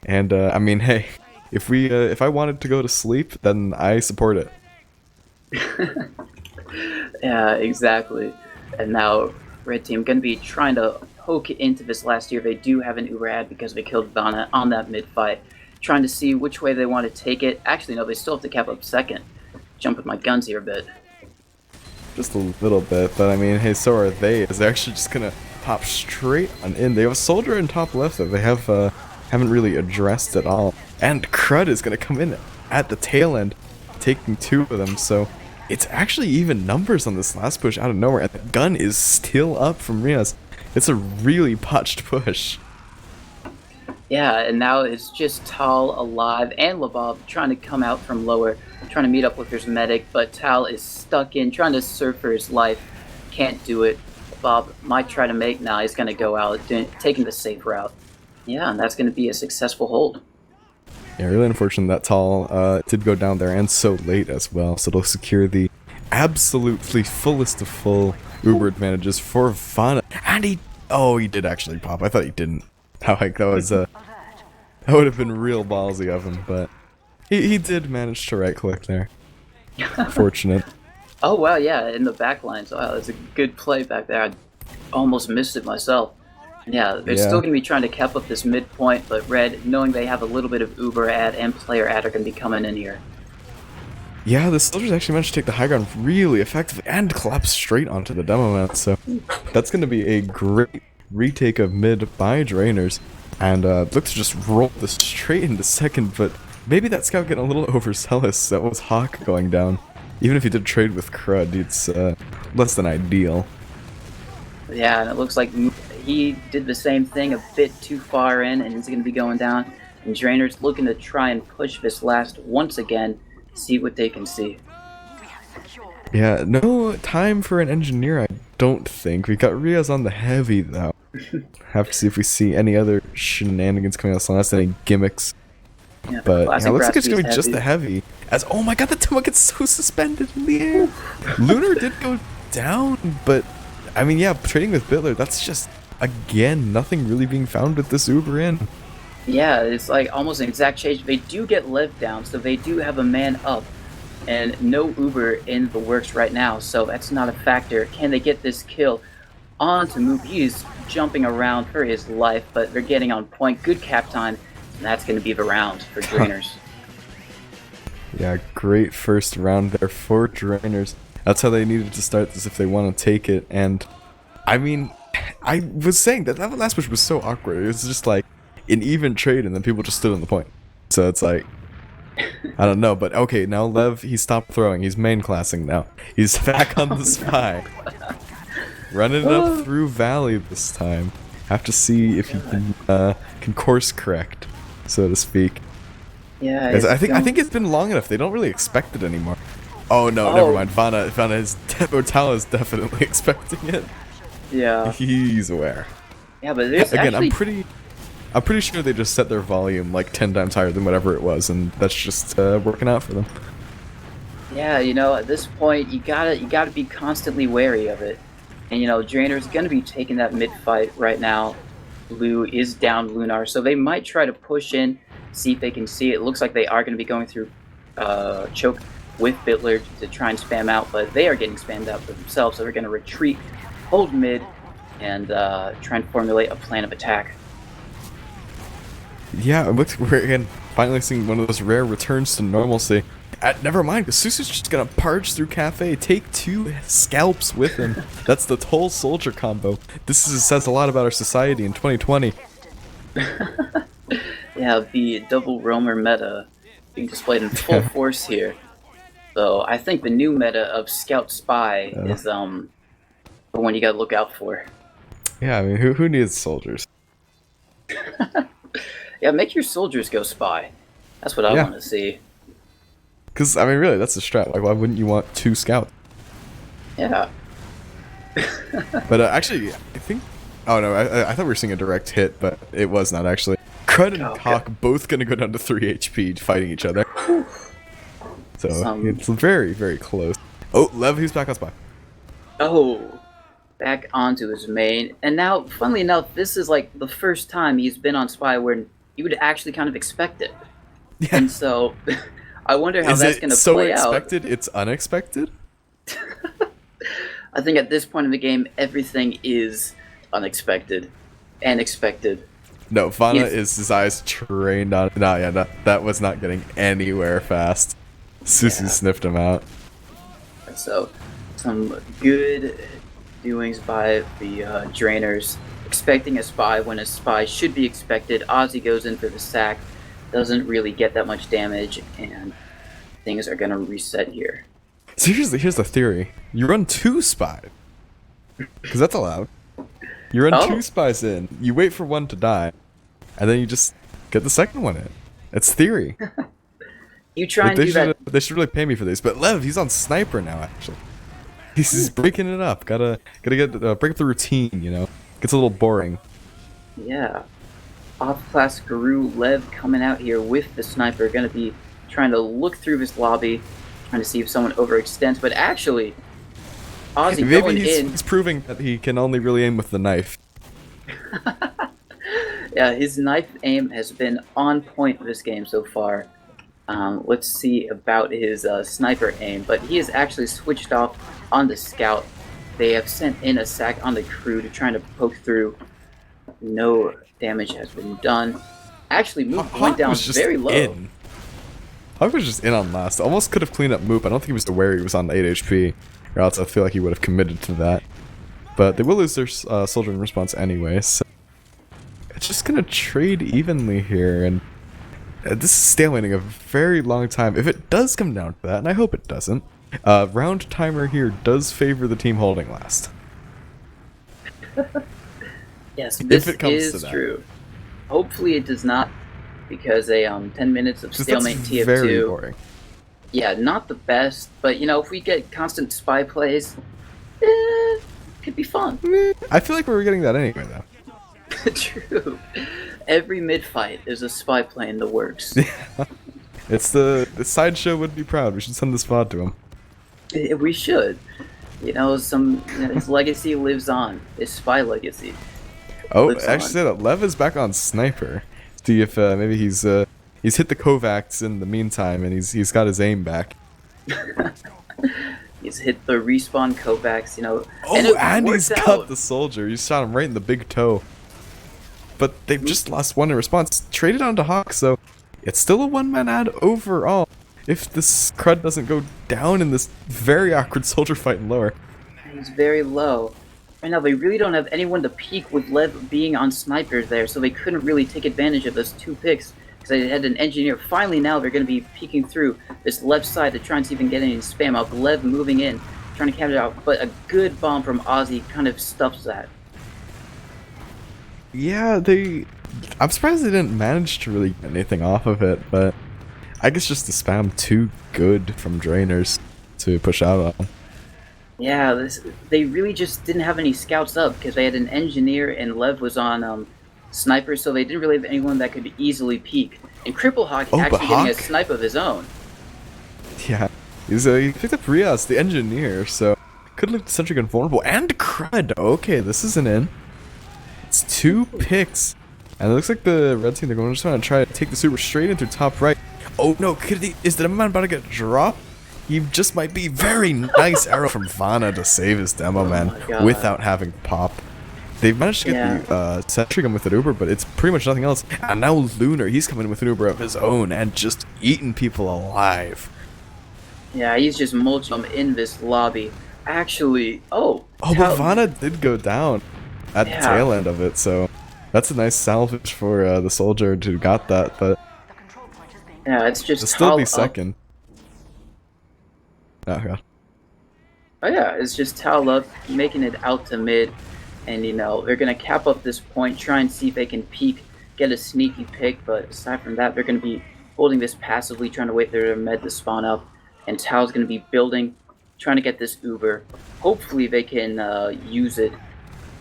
And I mean, hey, if I wanted to go to sleep, then I support it. Yeah, exactly. And now red team gonna be trying to poke into this last year. They do have an Uber ad because they killed Vanna on that mid fight. Trying to see which way they want to take it. Actually, no, they still have to cap up second. Jump with my guns here a bit. Just a little bit, but I mean, hey, so are they. Is they're actually just gonna pop straight on in. They have a soldier in top left that they haven't really addressed at all. And Crud is gonna come in at the tail end, taking two of them. So it's actually even numbers on this last push out of nowhere, and the gun is still up from Riaz. It's a really botched push. Yeah, and now it's just Tal alive and Labob trying to come out from lower, trying to meet up with his medic, but Tal is stuck in, trying to serve for his life. Can't do it. Bob might try to make, now he's going to go out, taking the safe route. Yeah, and that's going to be a successful hold. Yeah, really unfortunate that Tal did go down there, and so late as well, so it'll secure the absolutely fullest of full Uber advantages for Vanna. And he did actually pop. I thought he didn't. Like, that was that would have been real ballsy of him, but he did manage to right click there. Fortunate. Oh wow, yeah, in the back lines. Wow, that's a good play back there. I almost missed it myself. Yeah, they're still going to be trying to cap up this midpoint, but red, knowing they have a little bit of Uber ad and player ad, are going to be coming in here. Yeah, the soldiers actually managed to take the high ground really effectively and collapse straight onto the demo mount, so that's going to be a great retake of mid by Drainers, and look to just roll this straight into second, but maybe that scout getting a little overzealous. That was Hawk going down. Even if he did trade with Crud, it's less than ideal. Yeah, and it looks like he did the same thing a bit too far in, and he's going to be going down. And Drainers looking to try and push this last once again, see what they can see. Yeah, no time for an engineer, I don't think. We got Riaz on the heavy, though. Have to see if we see any other shenanigans coming out, so that's any gimmicks. Yeah, But yeah, it looks like it's going going to be just the heavy. As, oh my god, the demo gets so suspended in the air. Lunar did go down, but I mean, yeah, trading with Bitler, that's just, again, nothing really being found with this Uber in. Yeah, it's like almost an exact change. They do get Lev down, so they do have a man up. And no Uber in the works right now, so that's not a factor. Can they get this kill onto Moop? He's jumping around for his life, but they're getting on point. Good cap time, and that's going to be the round for Drainers. Yeah, great first round there for Drainers. That's how they needed to start this if they want to take it. And I mean, I was saying that last push was so awkward. It was just like an even trade, and then people just stood on the point. So it's like, I don't know, but okay, now Lev, he stopped throwing. He's main classing now. He's back on the spy. running it up through Valley this time. Have to see if he can course correct, so to speak. Yeah, I think it's been long enough. They don't really expect it anymore. Oh no, never mind. Vana is Tala is definitely expecting it. Yeah. He's aware. Yeah, but there's Again, actually... I'm pretty sure they just set their volume like 10 times higher than whatever it was, and that's just working out for them. Yeah, you know, at this point, you gotta be constantly wary of it. And you know, Drainer's gonna be taking that mid fight right now. Blue is down Lunar, so they might try to push in, see if they can see it. It looks like they are gonna be going through choke with Bitler to try and spam out, but they are getting spammed out for themselves, so they're gonna retreat, hold mid, and try and formulate a plan of attack. Yeah, it looks we're again finally seeing one of those rare returns to normalcy. Never mind, Susu's just gonna parge through Cafe, take 2 scalps with him. That's the Toll Soldier combo. Says a lot about our society in 2020. Yeah, the double roamer meta being displayed in full force here. So I think the new meta of Scout Spy is the one you gotta look out for. Yeah, I mean, who needs soldiers? Yeah, make your soldiers go spy. That's what I want to see. Because, I mean, really, that's the strat. Like, why wouldn't you want 2 scouts? Yeah. But actually, I think... Oh, no, I thought we were seeing a direct hit, but it was not, actually. Crud and Hawk both going to go down to 3 HP fighting each other. So, it's very, very close. Oh, Lev, he's back on spot. Oh, back onto his main. And now, funnily enough, this is like the first time he's been on spy where you would actually kind of expect it. Yeah. And so... I wonder how that's going to play out. So expected, it's unexpected? I think at this point in the game, everything is unexpected and expected. No, Vana is his eyes trained on... No, yeah, that was not getting anywhere fast. Susu sniffed him out. So, some good doings by the Drainers. Expecting a spy when a spy should be expected. Ozzy goes in for the sack. Doesn't really get that much damage, and things are gonna reset here. So here's the theory: you run 2 spies, because that's allowed. You run 2 spies in, you wait for one to die, and then you just get the second one in. It's theory. You try and do that. They should really pay me for this. But Lev, he's on sniper now. Actually, he's breaking it up. Gotta get break up the routine. You know, gets a little boring. Yeah. Off-class Guru Lev coming out here with the sniper, going to be trying to look through this lobby, trying to see if someone overextends, but actually, Ozzy going in... he's proving that he can only really aim with the knife. Yeah, his knife aim has been on point this game so far. Let's see about his sniper aim, but he has actually switched off on the scout. They have sent in a sack on the crew to try to poke through. No damage has been done. Actually, Moop went down very low. Hawk was just in on last. Almost could have cleaned up Moop. I don't think he was aware he was on 8 HP, or else I feel like he would have committed to that. But they will lose their soldier in response anyway, so it's just gonna trade evenly here, and this is stalemating a very long time. If it does come down to that, and I hope it doesn't, round timer here does favor the team holding last. Yes, this is true. Hopefully it does not, because 10 minutes of stalemate TF2. Very boring. Yeah, not the best, but you know, if we get constant spy plays, could be fun. I feel like we were getting that anyway, though. True. Every mid-fight is a spy play in the works. It's the sideshow would be proud. We should send this VOD to him. We should. You know, his legacy lives on. His spy legacy. Oh, actually, say that Lev is back on sniper. See if maybe he's hit the Kovacs in the meantime, and he's got his aim back. He's hit the respawn Kovacs, you know. Oh, and he's cut the soldier. He shot him right in the big toe. But they've just lost one in response. Traded on to Hawk, so it's still a one-man ad overall. If this crud doesn't go down in this very awkward soldier fight in lower. He's very low. Right now, they really don't have anyone to peek with Lev being on snipers there, so they couldn't really take advantage of those 2 picks. Because they had an engineer. Finally, now they're going to be peeking through this left side to try and see if they can get any spam out. Lev moving in, trying to catch it out, but a good bomb from Ozzy kind of stuffs that. Yeah, I'm surprised they didn't manage to really get anything off of it, but I guess just the spam too good from Drainers to push out on. Yeah, they really just didn't have any scouts up because they had an engineer and Lev was on sniper, so they didn't really have anyone that could easily peek. And Cripple Hawk actually getting a snipe of his own. Yeah, he picked up Rias, the engineer, so could look Sentry Gun vulnerable. And Crud! Okay, this isn't in. It's 2 picks. And it looks like the red team, they're going to just want to try to take the super straight into top right. Oh no, is the man about to get dropped? He just might be. Very nice arrow from Vana to save his demo man without having pop. They've managed to get the Sentry Gun with an Uber, but it's pretty much nothing else. And now Lunar, he's coming with an Uber of his own and just eating people alive. Yeah, he's just mulching them in this lobby. Actually, but Vana did go down at the tail end of it, so that's a nice salvage for the soldier who got that, but yeah, it's just to still be second. Oh god. Oh yeah, it's just Tal up, making it out to mid, and they're gonna cap up this point, try and see if they can peek, get a sneaky pick, but aside from that, they're gonna be holding this passively, trying to wait for their med to spawn up, and Tal's gonna be building, trying to get this Uber. Hopefully they can use it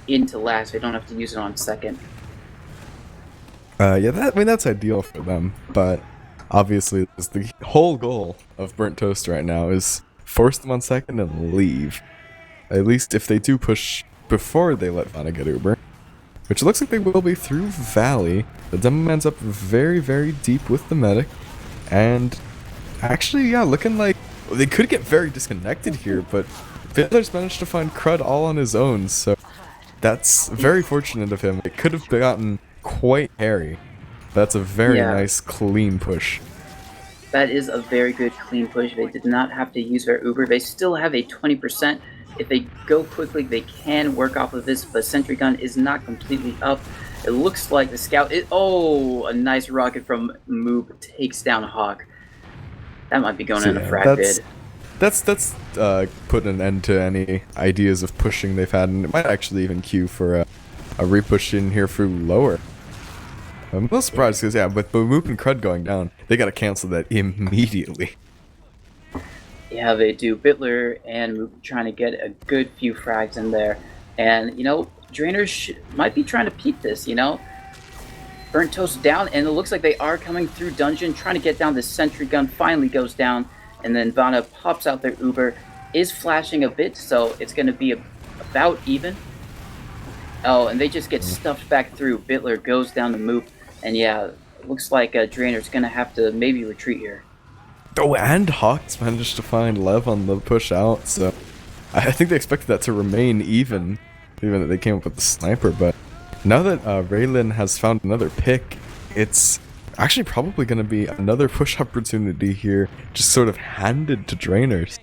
into last. They don't have to use it on second. Yeah, that's ideal for them, but obviously the whole goal of Burnt Toast right now is force them on second and leave. At least if they do push before they let Vana get Uber, which looks like they will be through Valley. The demo man's up very, very deep with the medic, and actually, yeah, looking like they could get very disconnected here, but Fiddler's managed to find Crud all on his own, so that's very fortunate of him. It could have gotten quite hairy. That's a very nice, clean push. That is a very good, clean push. They did not have to use their Uber. They still have a 20%. If they go quickly, they can work off of this, but Sentry Gun is not completely up. It looks like the scout a nice rocket from Moob takes down Hawk. That might be going in a frag bid. That's putting an end to any ideas of pushing they've had, and it might actually even queue for a repush in here through lower. I'm a little surprised because, with Moop and Crud going down, they gotta cancel that immediately. Yeah, they do. Bitler and Moop trying to get a good few frags in there. And, Drainers might be trying to peek this, Burnt Toast down, and it looks like they are coming through dungeon, trying to get down. The Sentry Gun finally goes down, and then Vana pops out their Uber, is flashing a bit, so it's going to be about even. Oh, and they just get stuffed back through. Bitler goes down to Moop, and it looks like Drainer's going to have to maybe retreat here. Oh, and Hawks managed to find Lev on the push out, so I think they expected that to remain even that they came up with the sniper, but now that Raylan has found another pick, it's actually probably going to be another push opportunity here, just sort of handed to Drainers.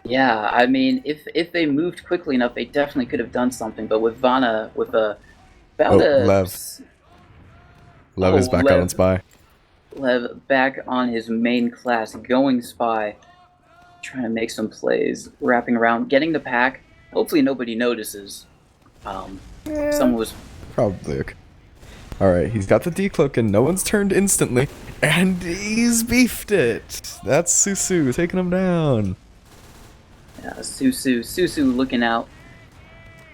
Yeah, I mean, if they moved quickly enough, they definitely could have done something, but with Vana, with Lev is back out on Spy. Lev back on his main class, going Spy, trying to make some plays, wrapping around, getting the pack. Hopefully nobody notices. Someone was probably okay. Alright, he's got the decloak and no one's turned instantly, and he's beefed it. That's Susu taking him down. Yeah, Susu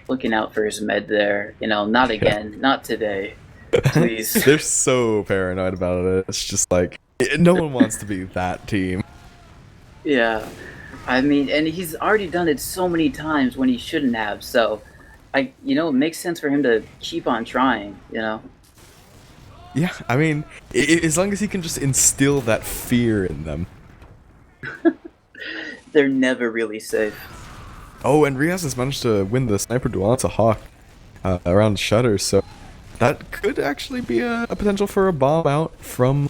looking out for his med there. Not again, not today. Please. They're so paranoid about it. It's just like, no one wants to be that team. Yeah, I mean, and he's already done it so many times when he shouldn't have, so it makes sense for him to keep on trying, Yeah, I mean, as long as he can just instill that fear in them. They're never really safe. Oh, and Riaz has managed to win the sniper duel onto Hawk around Shutter, so that could actually be a potential for a bomb out from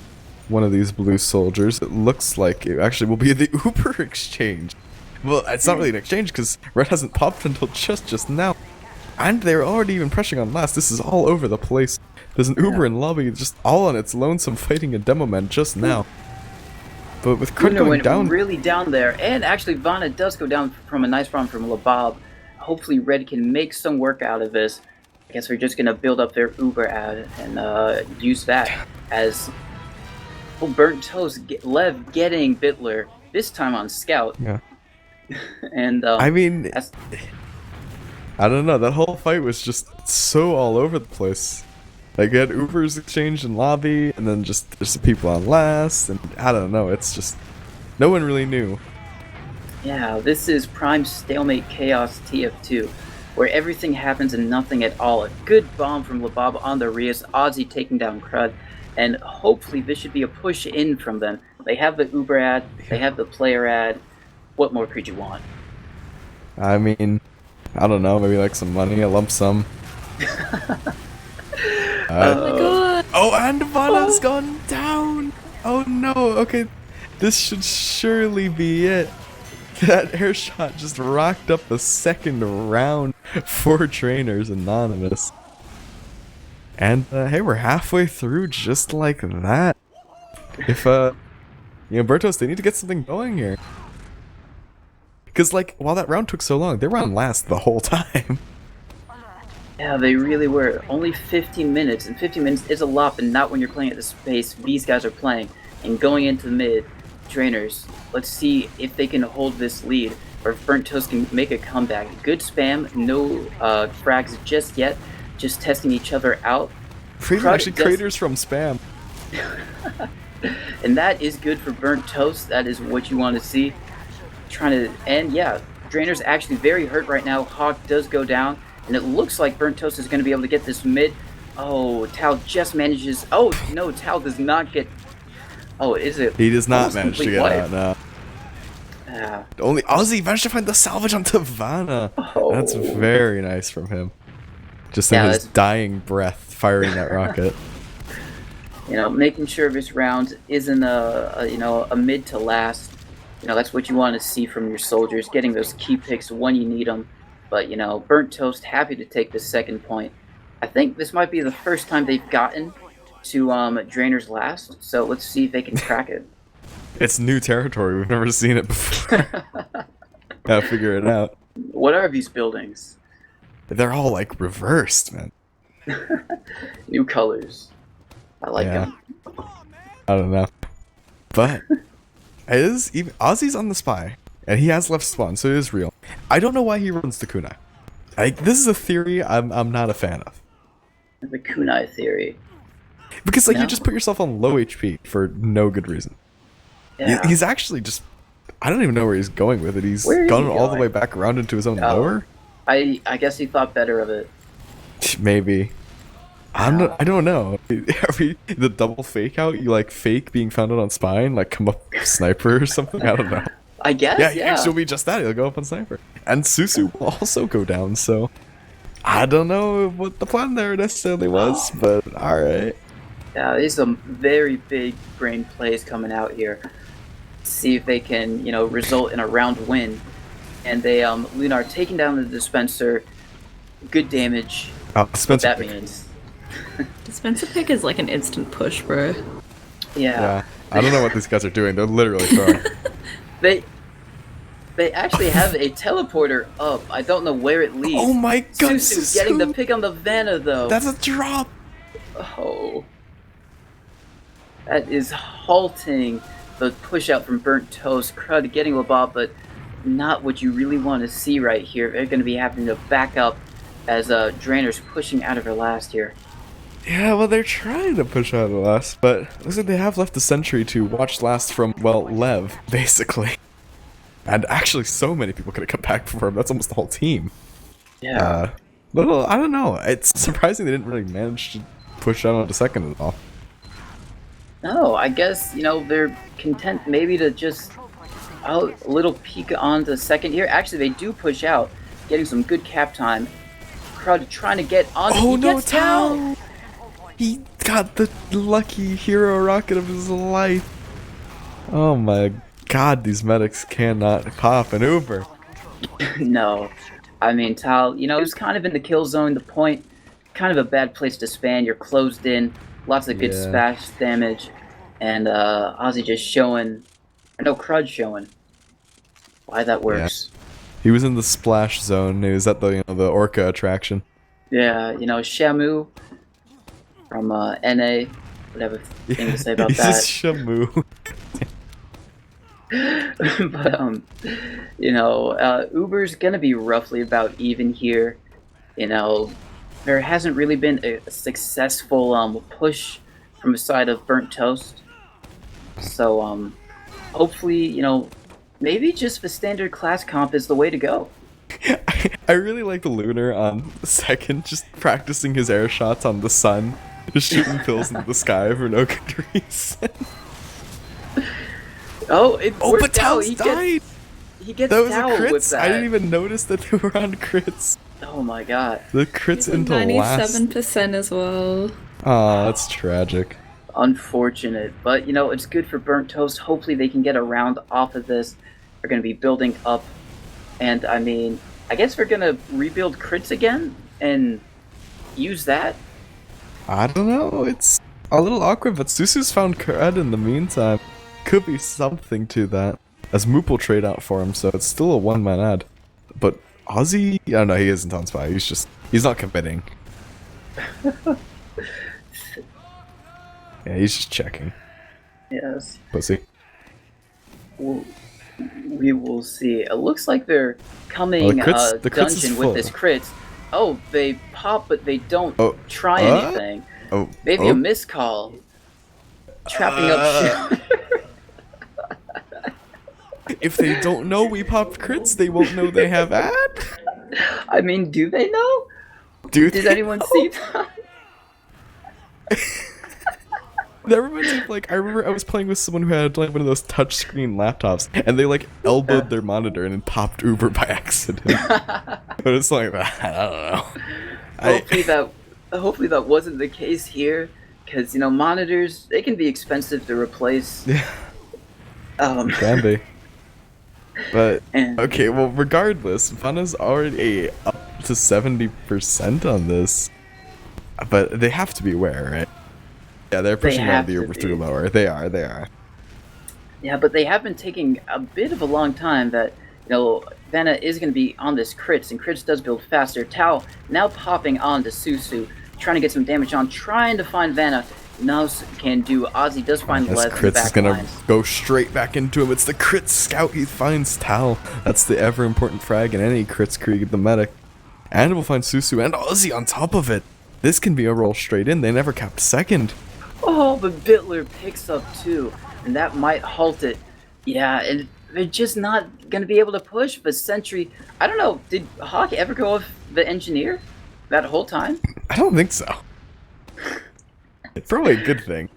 one of these blue soldiers. It looks like it actually will be the Uber exchange. Well, it's not really an exchange because Red hasn't popped until just now. And they're already even pressuring on last. This is all over the place. There's an Uber in lobby just all on its lonesome fighting a demo man just now. But with Crud Lunar going went down, really down there, and actually Vanna does go down from a nice run from Labob. Hopefully Red can make some work out of this. I guess we're just gonna build up their Uber ad and use that as Burnt Toast, Lev getting Bitler this time on Scout. yeah. And I mean, that's, I don't know. That whole fight was just so all over the place. Like, you had Ubers exchanged in lobby, and then just there's some people on last, and I don't know. It's just no one really knew. yeah, this is prime stalemate chaos TF2, where everything happens and nothing at all. A good bomb from Labob on the Rias, Ozzy taking down Crud, and hopefully this should be a push in from them. They have the Uber ad, they have the player ad. What more could you want? I mean, I don't know. Maybe like some money, a lump sum. Oh my god. Oh, and Vanna's gone down! Oh no, okay. This should surely be it. That air shot just rocked up the second round for Trainers Anonymous. And hey, we're halfway through just like that. If, Bertos, they need to get something going here. Because, like, while that round took so long, they were on last the whole time. Yeah, they really were. Only 15 minutes, and 15 minutes is a lot, but not when you're playing at the pace these guys are playing. And going into the mid, Trainers, let's see if they can hold this lead, or if Burnt Toast can make a comeback. Good spam, no frags just yet, just testing each other out. Actually, craters from spam. And that is good for Burnt Toast. That is what you want to see. And yeah, Drainer's actually very hurt right now. Hawk does go down. And it looks like Burnt Toast is going to be able to get this mid. Oh, Tal just manages. Oh, no, Tal does not get. Oh, is it? He does not manage to get out now. Yeah. Only Ozzy managed to find the salvage onto Vanna. Oh. That's very nice from him. Just in his dying breath, firing that rocket. Making sure this round isn't a mid to last. That's what you want to see from your soldiers, getting those key picks when you need them. But, Burnt Toast happy to take the second point. I think this might be the first time they've gotten to Drainer's last, so let's see if they can crack it. It's new territory. We've never seen it before. Gotta figure it out. What are these buildings? They're all, like, reversed, man. New colors. I like them. I don't know. But, Ozzy's on the spy. And he has left spawn, so it is real. I don't know why he runs the kunai. This is a theory I'm not a fan of. The kunai theory. Because you just put yourself on low HP for no good reason. Yeah. He's actually just... I don't even know where he's going with it. He's gone all the way back around into his own lower? I guess he thought better of it. Maybe. I don't know. The double fake out? You fake being found out on spine? Come up sniper or something? I don't know. I guess, yeah. He'll be just that. He'll go up on sniper. And Susu will also go down, so... I don't know what the plan there necessarily was, but alright. Yeah, these are some very big brain plays coming out here. See if they can, result in a round win. And they, Lunar taking down the dispenser. Good damage. Oh, dispenser what that pick. means. Dispenser pick is like an instant push, bro. Yeah. I don't know what these guys are doing. They're literally throwing. They actually have a teleporter up. I don't know where it leads. Oh my god, Susu getting the pick on the Vanna, though. That's a drop! Oh. That is halting the push out from Burnt Toast. Crud getting Labob, but not what you really want to see right here. They're going to be having to back up as Drainer's pushing out of her last here. Yeah, well, they're trying to push out of the last, but it looks like they have left the sentry to watch last from, well, Lev, basically. And actually, so many people could have come back for him. That's almost the whole team. Yeah. I don't know. It's surprising they didn't really manage to push out onto second at all. No, I guess, they're content maybe to just a little peek onto second here. Actually, they do push out, getting some good cap time. Crud trying to get on. Oh, he no, gets down. He got the lucky hero rocket of his life. Oh my god, these medics cannot pop an Uber. No. I mean, Tal, he's kind of in the kill zone. The point, kind of a bad place to span. You're closed in. Lots of good splash damage. And Ozzy just showing I know Crud showing. Why that works. He was in the splash zone. He was at the the Orca attraction. Yeah, Shamu from NA. Whatever thing to say about He's that. just Shamu. But Uber's gonna be roughly about even here. There hasn't really been a successful push from the side of Burnt Toast. So hopefully, maybe just the standard class comp is the way to go. I really like the Lunar on the second, just practicing his air shots on the sun, just shooting pills into the sky for no good reason. Oh, it Oh, worked but out. Tal's died! He gets That was a Tao with crits! that. I didn't even notice that they were on crits. Oh my god. The crits into last. 97% as well. Aw, that's tragic. Unfortunate, but it's good for Burnt Toast. Hopefully they can get a round off of this. They're going to be building up, and I guess we're going to rebuild crits again and use that. I don't know, it's a little awkward, but Susu's found cred in the meantime. Could be something to that. As Moop will trade out for him, so it's still a one-man ad. But Ozzy, I don't know, he isn't on spy, he's not committing. Yeah, he's just checking. Yes. Pussy. We will see. It looks like they're coming the crits is dungeon full. with this crits. Oh, they pop, but they don't try huh? anything. Oh, Maybe a miscall. Trapping up. If they don't know we popped crits, they won't know they have ad? Do they know? Did anyone see that? That reminds me of, I remember I was playing with someone who had, one of those touchscreen laptops, and they, elbowed their monitor and then popped Uber by accident. But it's like that, I don't know. Hopefully that wasn't the case here, because, monitors, they can be expensive to replace. Yeah. Can be. But, okay, well, regardless, Vanna's already up to 70% on this. But they have to be aware, right? Yeah, they're pushing out the Uber through lower. They are. Yeah, but they have been taking a bit of a long time that, Vanna is going to be on this crits, and crits does build faster. Tao now popping on to Susu, trying to get some damage on, trying to find Vanna. No can do. Ozzy does find This Lev in the crits back is gonna lines. go straight back into him. It's the crit scout. He finds Tal. That's the ever important frag in any crits Krieg the medic. And we'll find Susu and Ozzy on top of it. This can be a roll straight in. They never capped second. Oh, but Bitler picks up too, and that might halt it. Yeah, and they're just not going to be able to push. But Sentry, I don't know, did Hawk ever go off the engineer that whole time? I don't think so. It's probably a good thing.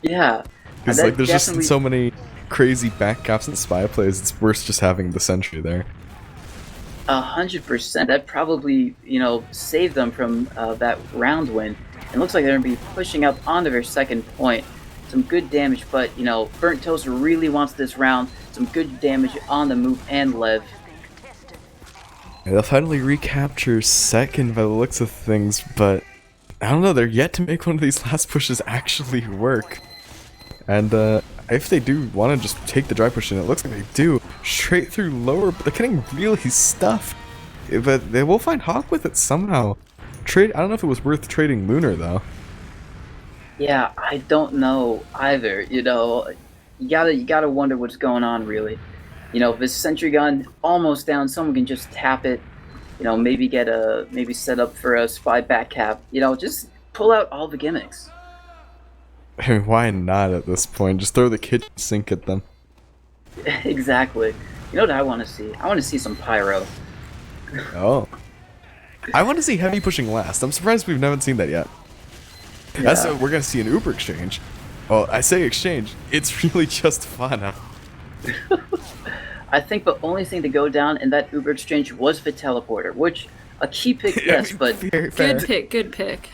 Yeah. Because there's just so many crazy back caps and spy plays, it's worse just having the sentry there. 100%. That probably, saved them from that round win. It looks like they're going to be pushing up onto their second point. Some good damage, but, Burnt Toast really wants this round. Some good damage on the move and Lev. Yeah, they'll finally recapture second by the looks of things, but I don't know, they're yet to make one of these last pushes actually work. And if they do want to just take the dry push, and it looks like they do, straight through lower, but they're getting really stuffed. But they will find Hawk with it somehow. I don't know if it was worth trading Lunar, though. Yeah, I don't know either. You gotta wonder what's going on, really. This sentry gun almost down. Someone can just tap it. Maybe set up for a spy back cap. Just pull out all the gimmicks. I mean, why not at this point? Just throw the kitchen sink at them. Exactly. You know what I want to see? I want to see some pyro. Oh. I want to see heavy pushing last. I'm surprised we've never seen that yet. Yeah. That's what we're gonna see an Uber exchange. Well, I say exchange. It's really just fun. I think the only thing to go down in that Uber exchange was the teleporter, which a key pick, yes, but fair. Good pick.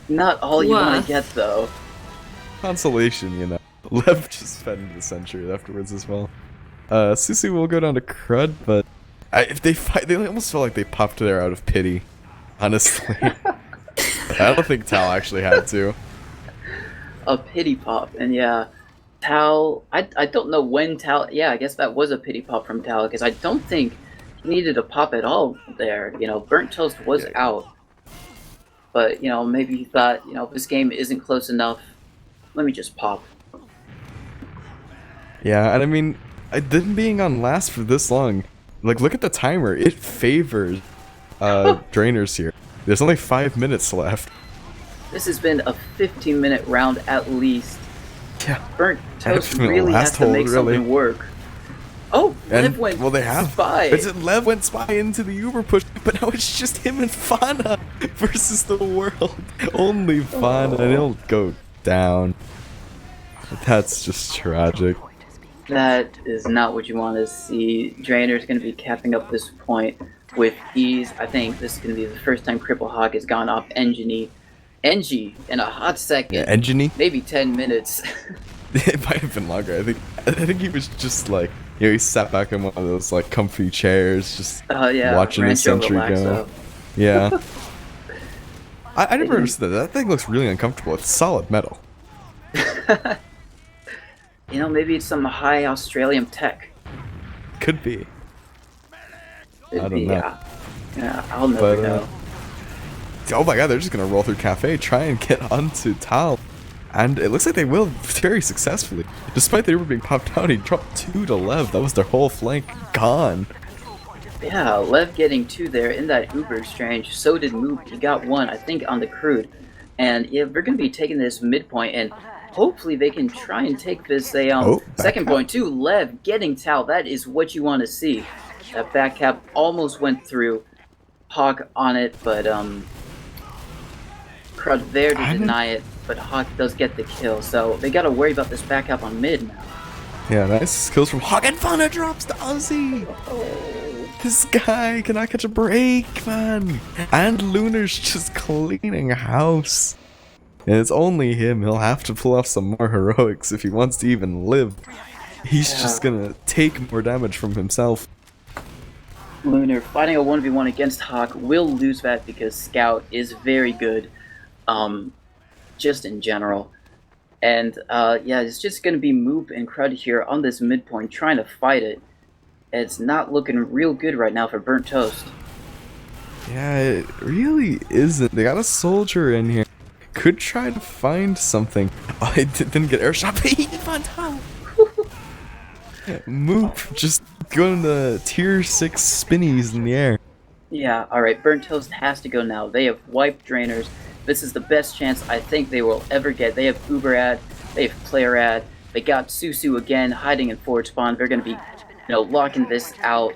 not all you want to get though. Consolation, Lev just fed into the sentry afterwards as well. Susu will go down to crud, but if they fight, they almost feel like they popped there out of pity. Honestly, I don't think Tal actually had to. A pity pop, and yeah, Tal, I don't know when Tal. Yeah, I guess that was a pity pop from Tal because I don't think he needed a pop at all there. You know, Burnt Toast was out, but you know maybe he thought this game isn't close enough. Let me just pop. Yeah, and I mean, them being on last for this long, like, look at the timer. It favors Drainers here. There's only 5 minutes left. This has been a 15-minute round at least. Yeah. Burnt Toast been a really has last to hold, make really. something work. Oh, And, Lev went well, they have. spy. Lev went spy into the Uber push, but now it's just him and Fauna versus the world. Only Fauna, and he'll go down. That's just tragic. That is not what you want to see. Drainer's going to be capping up this point with ease. I think this is going to be the first time Cripple Hawk has gone off Engie in a hot second. Yeah, Engie? Maybe 10 minutes. It might have been longer. I think he was just like, he sat back in one of those like comfy chairs, just Yeah, watching his Rancho sentry go. Relaxo. Yeah. I never understood that. That thing looks really uncomfortable. It's solid metal. You know, maybe it's some high Australian tech. Could be. It'd I don't be, know. Yeah, I'll never But, know. Oh my god, they're just gonna roll through Cafe, try and get onto Tal. And it looks like they will very successfully. Despite they were being popped out, he dropped 2 to Lev. That was their whole flank gone. Yeah, Lev getting 2 there in that Uber exchange. So did Moop. He got 1, I think, on the crude. And yeah, we're going to be taking this midpoint, and hopefully they can try and take this second point too. Lev getting Tal. That is what you want to see. That back cap almost went through. Hawk on it, but Crud there to deny it. But Hawk does get the kill, so they got to worry about this back cap on mid now. Yeah, nice kills from Hawk, and Fauna drops to Ozzy. This guy cannot catch a break, man. And Lunar's just cleaning house. And it's only him. He'll have to pull off some more heroics if he wants to even live. He's just gonna take more damage from himself. Lunar fighting a 1v1 against Hawk will lose that because Scout is very good, just in general. And yeah, it's just going to be Moop and Crud here on this midpoint trying to fight it. It's not looking real good right now for Burnt Toast. Yeah, it really isn't. They got a soldier in here. Could try to find something. Oh, it didn't get airshot, but he on top. Moop just going to tier 6 spinnies in the air. Yeah, alright, Burnt Toast has to go now. They have wiped Drainers. This is the best chance I think they will ever get. They have Uber ad, they have Player ad, they got Susu again hiding in forward spawn. They're going to be, locking this out.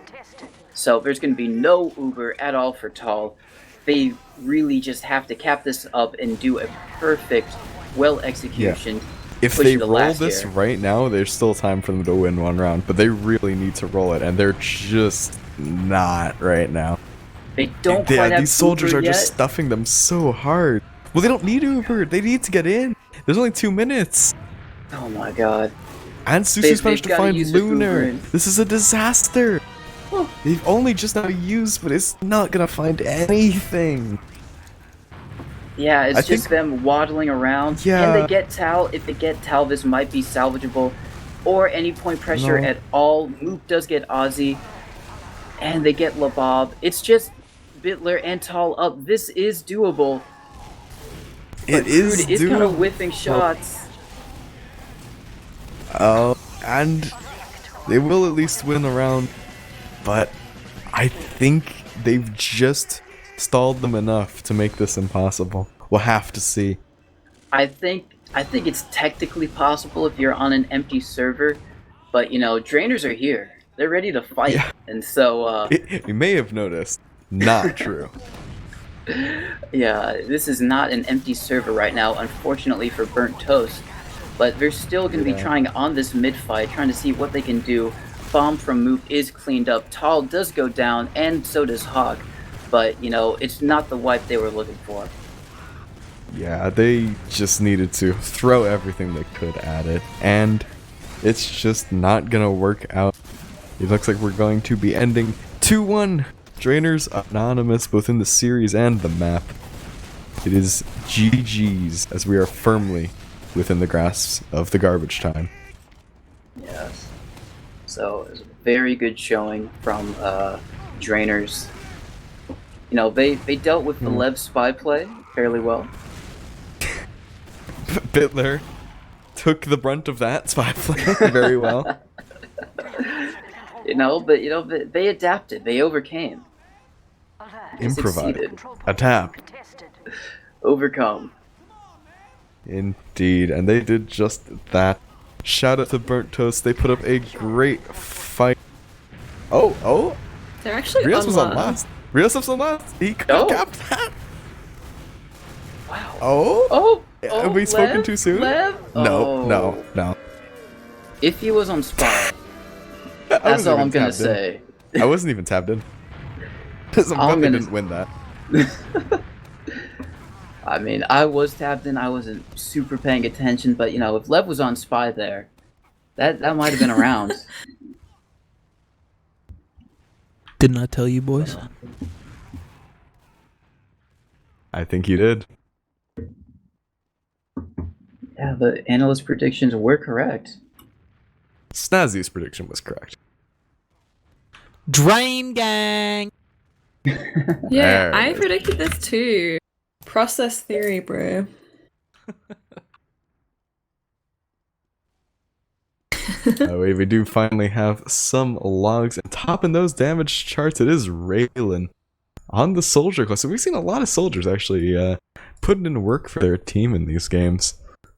So there's going to be no Uber at all for Tal. They really just have to cap this up and do a perfect, well execution. Yeah. If they roll this right now, there's still time for them to win one round, but they really need to roll it, and they're just not right now. They don't quite have these soldiers Uber are yet. just stuffing them so hard. Well, they don't need Uber. They need to get in. There's only 2 minutes. Oh my god. And Susu's managed to gotta find use the Uber Lunar. in. This is a disaster. They've only just now used, but it's not gonna find anything. Yeah, it's I just think- them waddling around. Yeah. Can they get Tal? If they get Tal, this might be salvageable. Or any point pressure No. at all. Moop does get Ozzy. And they get Labob. It's just Bitler and Tal up. This is doable. It is Crude is kind of doable. whiffing shots. And they will at least win a round, but I think they've just stalled them enough to make this impossible. We'll have to see. I think it's technically possible if you're on an empty server, but Drainers are here. They're ready to fight, Yeah. and so You may have noticed, not true. yeah, this is not an empty server right now, unfortunately for Burnt Toast. But they're still going to be trying on this mid fight, trying to see what they can do. Bomb from Moop is cleaned up. Tal does go down, and so does Hawk. But it's not the wipe they were looking for. Yeah, they just needed to throw everything they could at it, and it's just not gonna work out. It looks like we're going to be ending 2-1. Drainers anonymous both in the series and the map. It is GG's as we are firmly within the grasp of the garbage time. Yes. So it was a very good showing from Drainers. You know, they dealt with the Lev spy play fairly well. Bitler took the brunt of that spy play very well. You know, but they adapted. They overcame. They Improvise. succeeded. Adapt. Overcome. Indeed, and they did just that. Shout out to Burnt Toast. They put up a great fight. Oh, They're actually Rios on was on last. last. Rios was on last. He could Oh. have capped that. Wow. Oh, Oh, have we spoken Lev? too soon? Lev? No. If he was on spy, I that's wasn't all even I'm gonna tapped in. say. I wasn't even tapped in. Because I'm glad they didn't win that. I mean, I was tapped in. I wasn't super paying attention, but if Lev was on spy there, that might have been around. Didn't I tell you, boys? I think you did. Yeah, the analyst predictions were correct. Snazzy's prediction was correct. Drain gang! Yeah, There I it is. predicted this too. Process theory, bro. We do finally have some logs, and topping those damage charts, it is Raylan on the soldier class. So we've seen a lot of soldiers actually putting in work for their team in these games.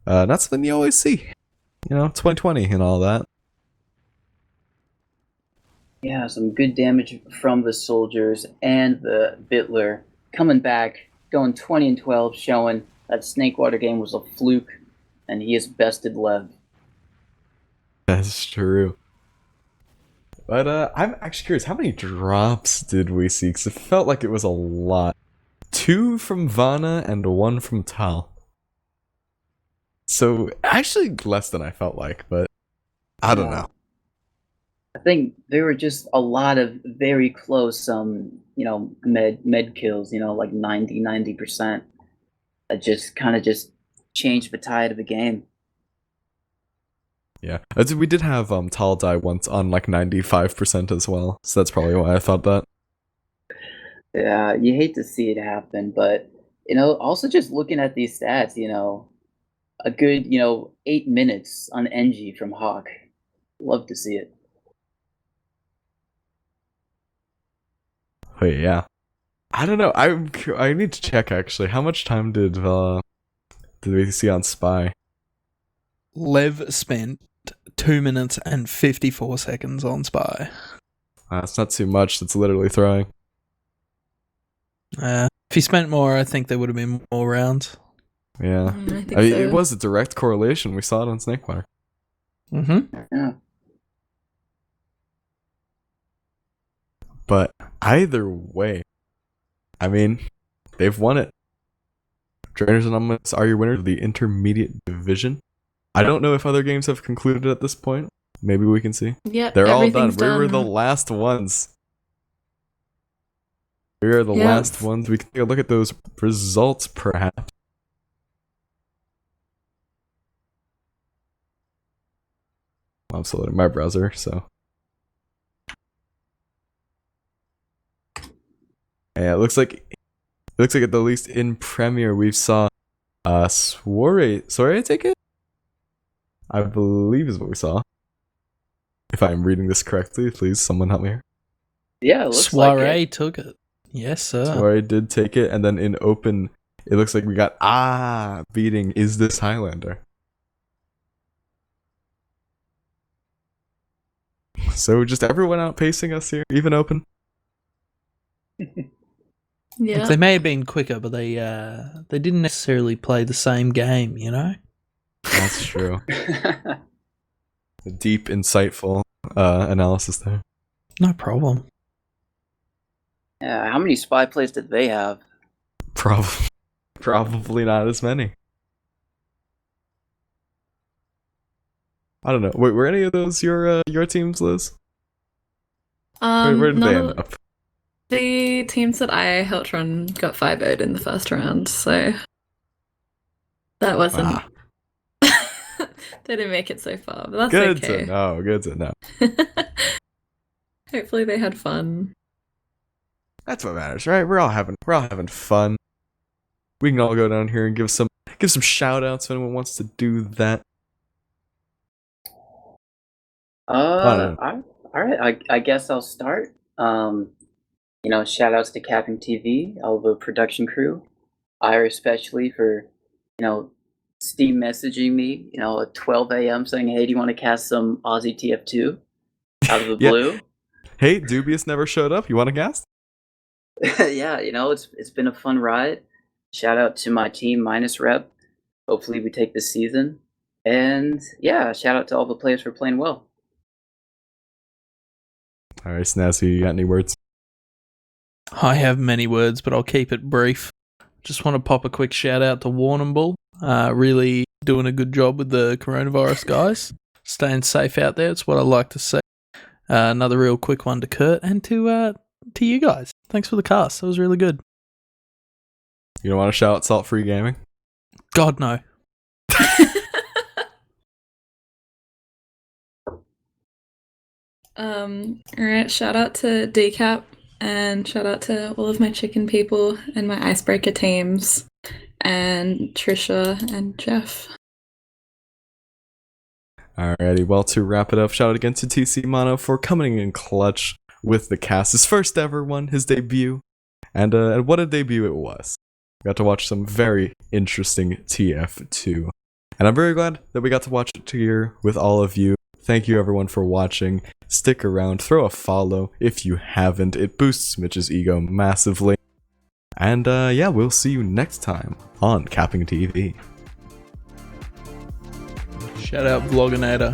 Not something you always see. 2020 and all that. Yeah, some good damage from the soldiers and the Bitler coming back, going 20-12, showing that Snakewater game was a fluke, and he has bested Lev. That's true. But I'm actually curious, how many drops did we see? Because it felt like it was a lot. 2 from Vana and 1 from Tal. So actually less than I felt like, but I don't know. I think there were just a lot of very close, med kills, like 90%, that just kind of just changed the tide of the game. Yeah, we did have Tal die once on like 95% as well, so that's probably why I thought that. Yeah, you hate to see it happen, but also just looking at these stats, a good 8 minutes on NG from Hawk. Love to see it. Oh yeah, I don't know. I need to check actually. How much time did we see on Spy? Lev spent 2 minutes and 54 seconds on Spy. It's not too much. That's literally throwing. If he spent more, I think there would have been more rounds. Yeah, I think I mean, so. it was a direct correlation. We saw it on Snakewater. Mm-hmm. Yeah. But either way, I mean, they've won it. Trainers Anonymous are your winners of the intermediate division. I don't know if other games have concluded at this point. Maybe we can see. Yep, They're all done. everything's We were the last ones. We are the last ones. We can take a look at those results, perhaps. I'm still loading my browser, so. Yeah, it looks like at the least in Premiere we saw Soiree take it? I believe is what we saw. If I'm reading this correctly, please someone help me here. Yeah, it looks Soiree like it. took it. Yes, sir. Soiree did take it, and then in open, it looks like we got beating Is This Highlander. So just everyone outpacing us here, even open. Yeah. They may have been quicker, but they didn't necessarily play the same game, you know? That's true. A deep, insightful analysis there. No problem. Yeah, how many spy plays did they have? Probably not as many. I don't know. Wait, were any of those your teams, Liz? Where did they none end up? the teams that I helped run got 5-0'd in the first round, so that wasn't They didn't make it so far, but that's Good okay. to know. Good to know. Hopefully they had fun. That's what matters, right? We're all having fun. We can all go down here and give some shout outs if anyone wants to do that. All right. I guess I'll start. Shout outs to CappingTV, all the production crew, Ira especially for, Steam messaging me, at 12 a.m. saying, "Hey, do you want to cast some Aussie TF2 out of the Yeah. blue?" Hey, Dubious never showed up. You want to cast? Yeah, it's been a fun ride. Shout out to my team minus rep. Hopefully we take this season. And yeah, shout out to all the players for playing well. All right, Snazzy, you got any words? I have many words, but I'll keep it brief. Just want to pop a quick shout out to Warrnambool. Really doing a good job with the coronavirus, guys. Staying safe out there. It's what I like to see. Another real quick one to Kurt and to you guys. Thanks for the cast. That was really good. You don't want to shout out Salt Free Gaming? God, no. Alright, shout out to Decap and shout out to all of my chicken people and my icebreaker teams and Trisha and Jeff. Alrighty, well, to wrap it up, shout out again to TC Mono for coming in clutch with the cast. His first ever one, his debut. And what a debut it was. Got to watch some very interesting TF2. And I'm very glad that we got to watch it here with all of you. Thank you everyone for watching. Stick around, throw a follow if you haven't. It boosts Mitch's ego massively. And yeah, we'll see you next time on CappingTV. Shout out Vloginator.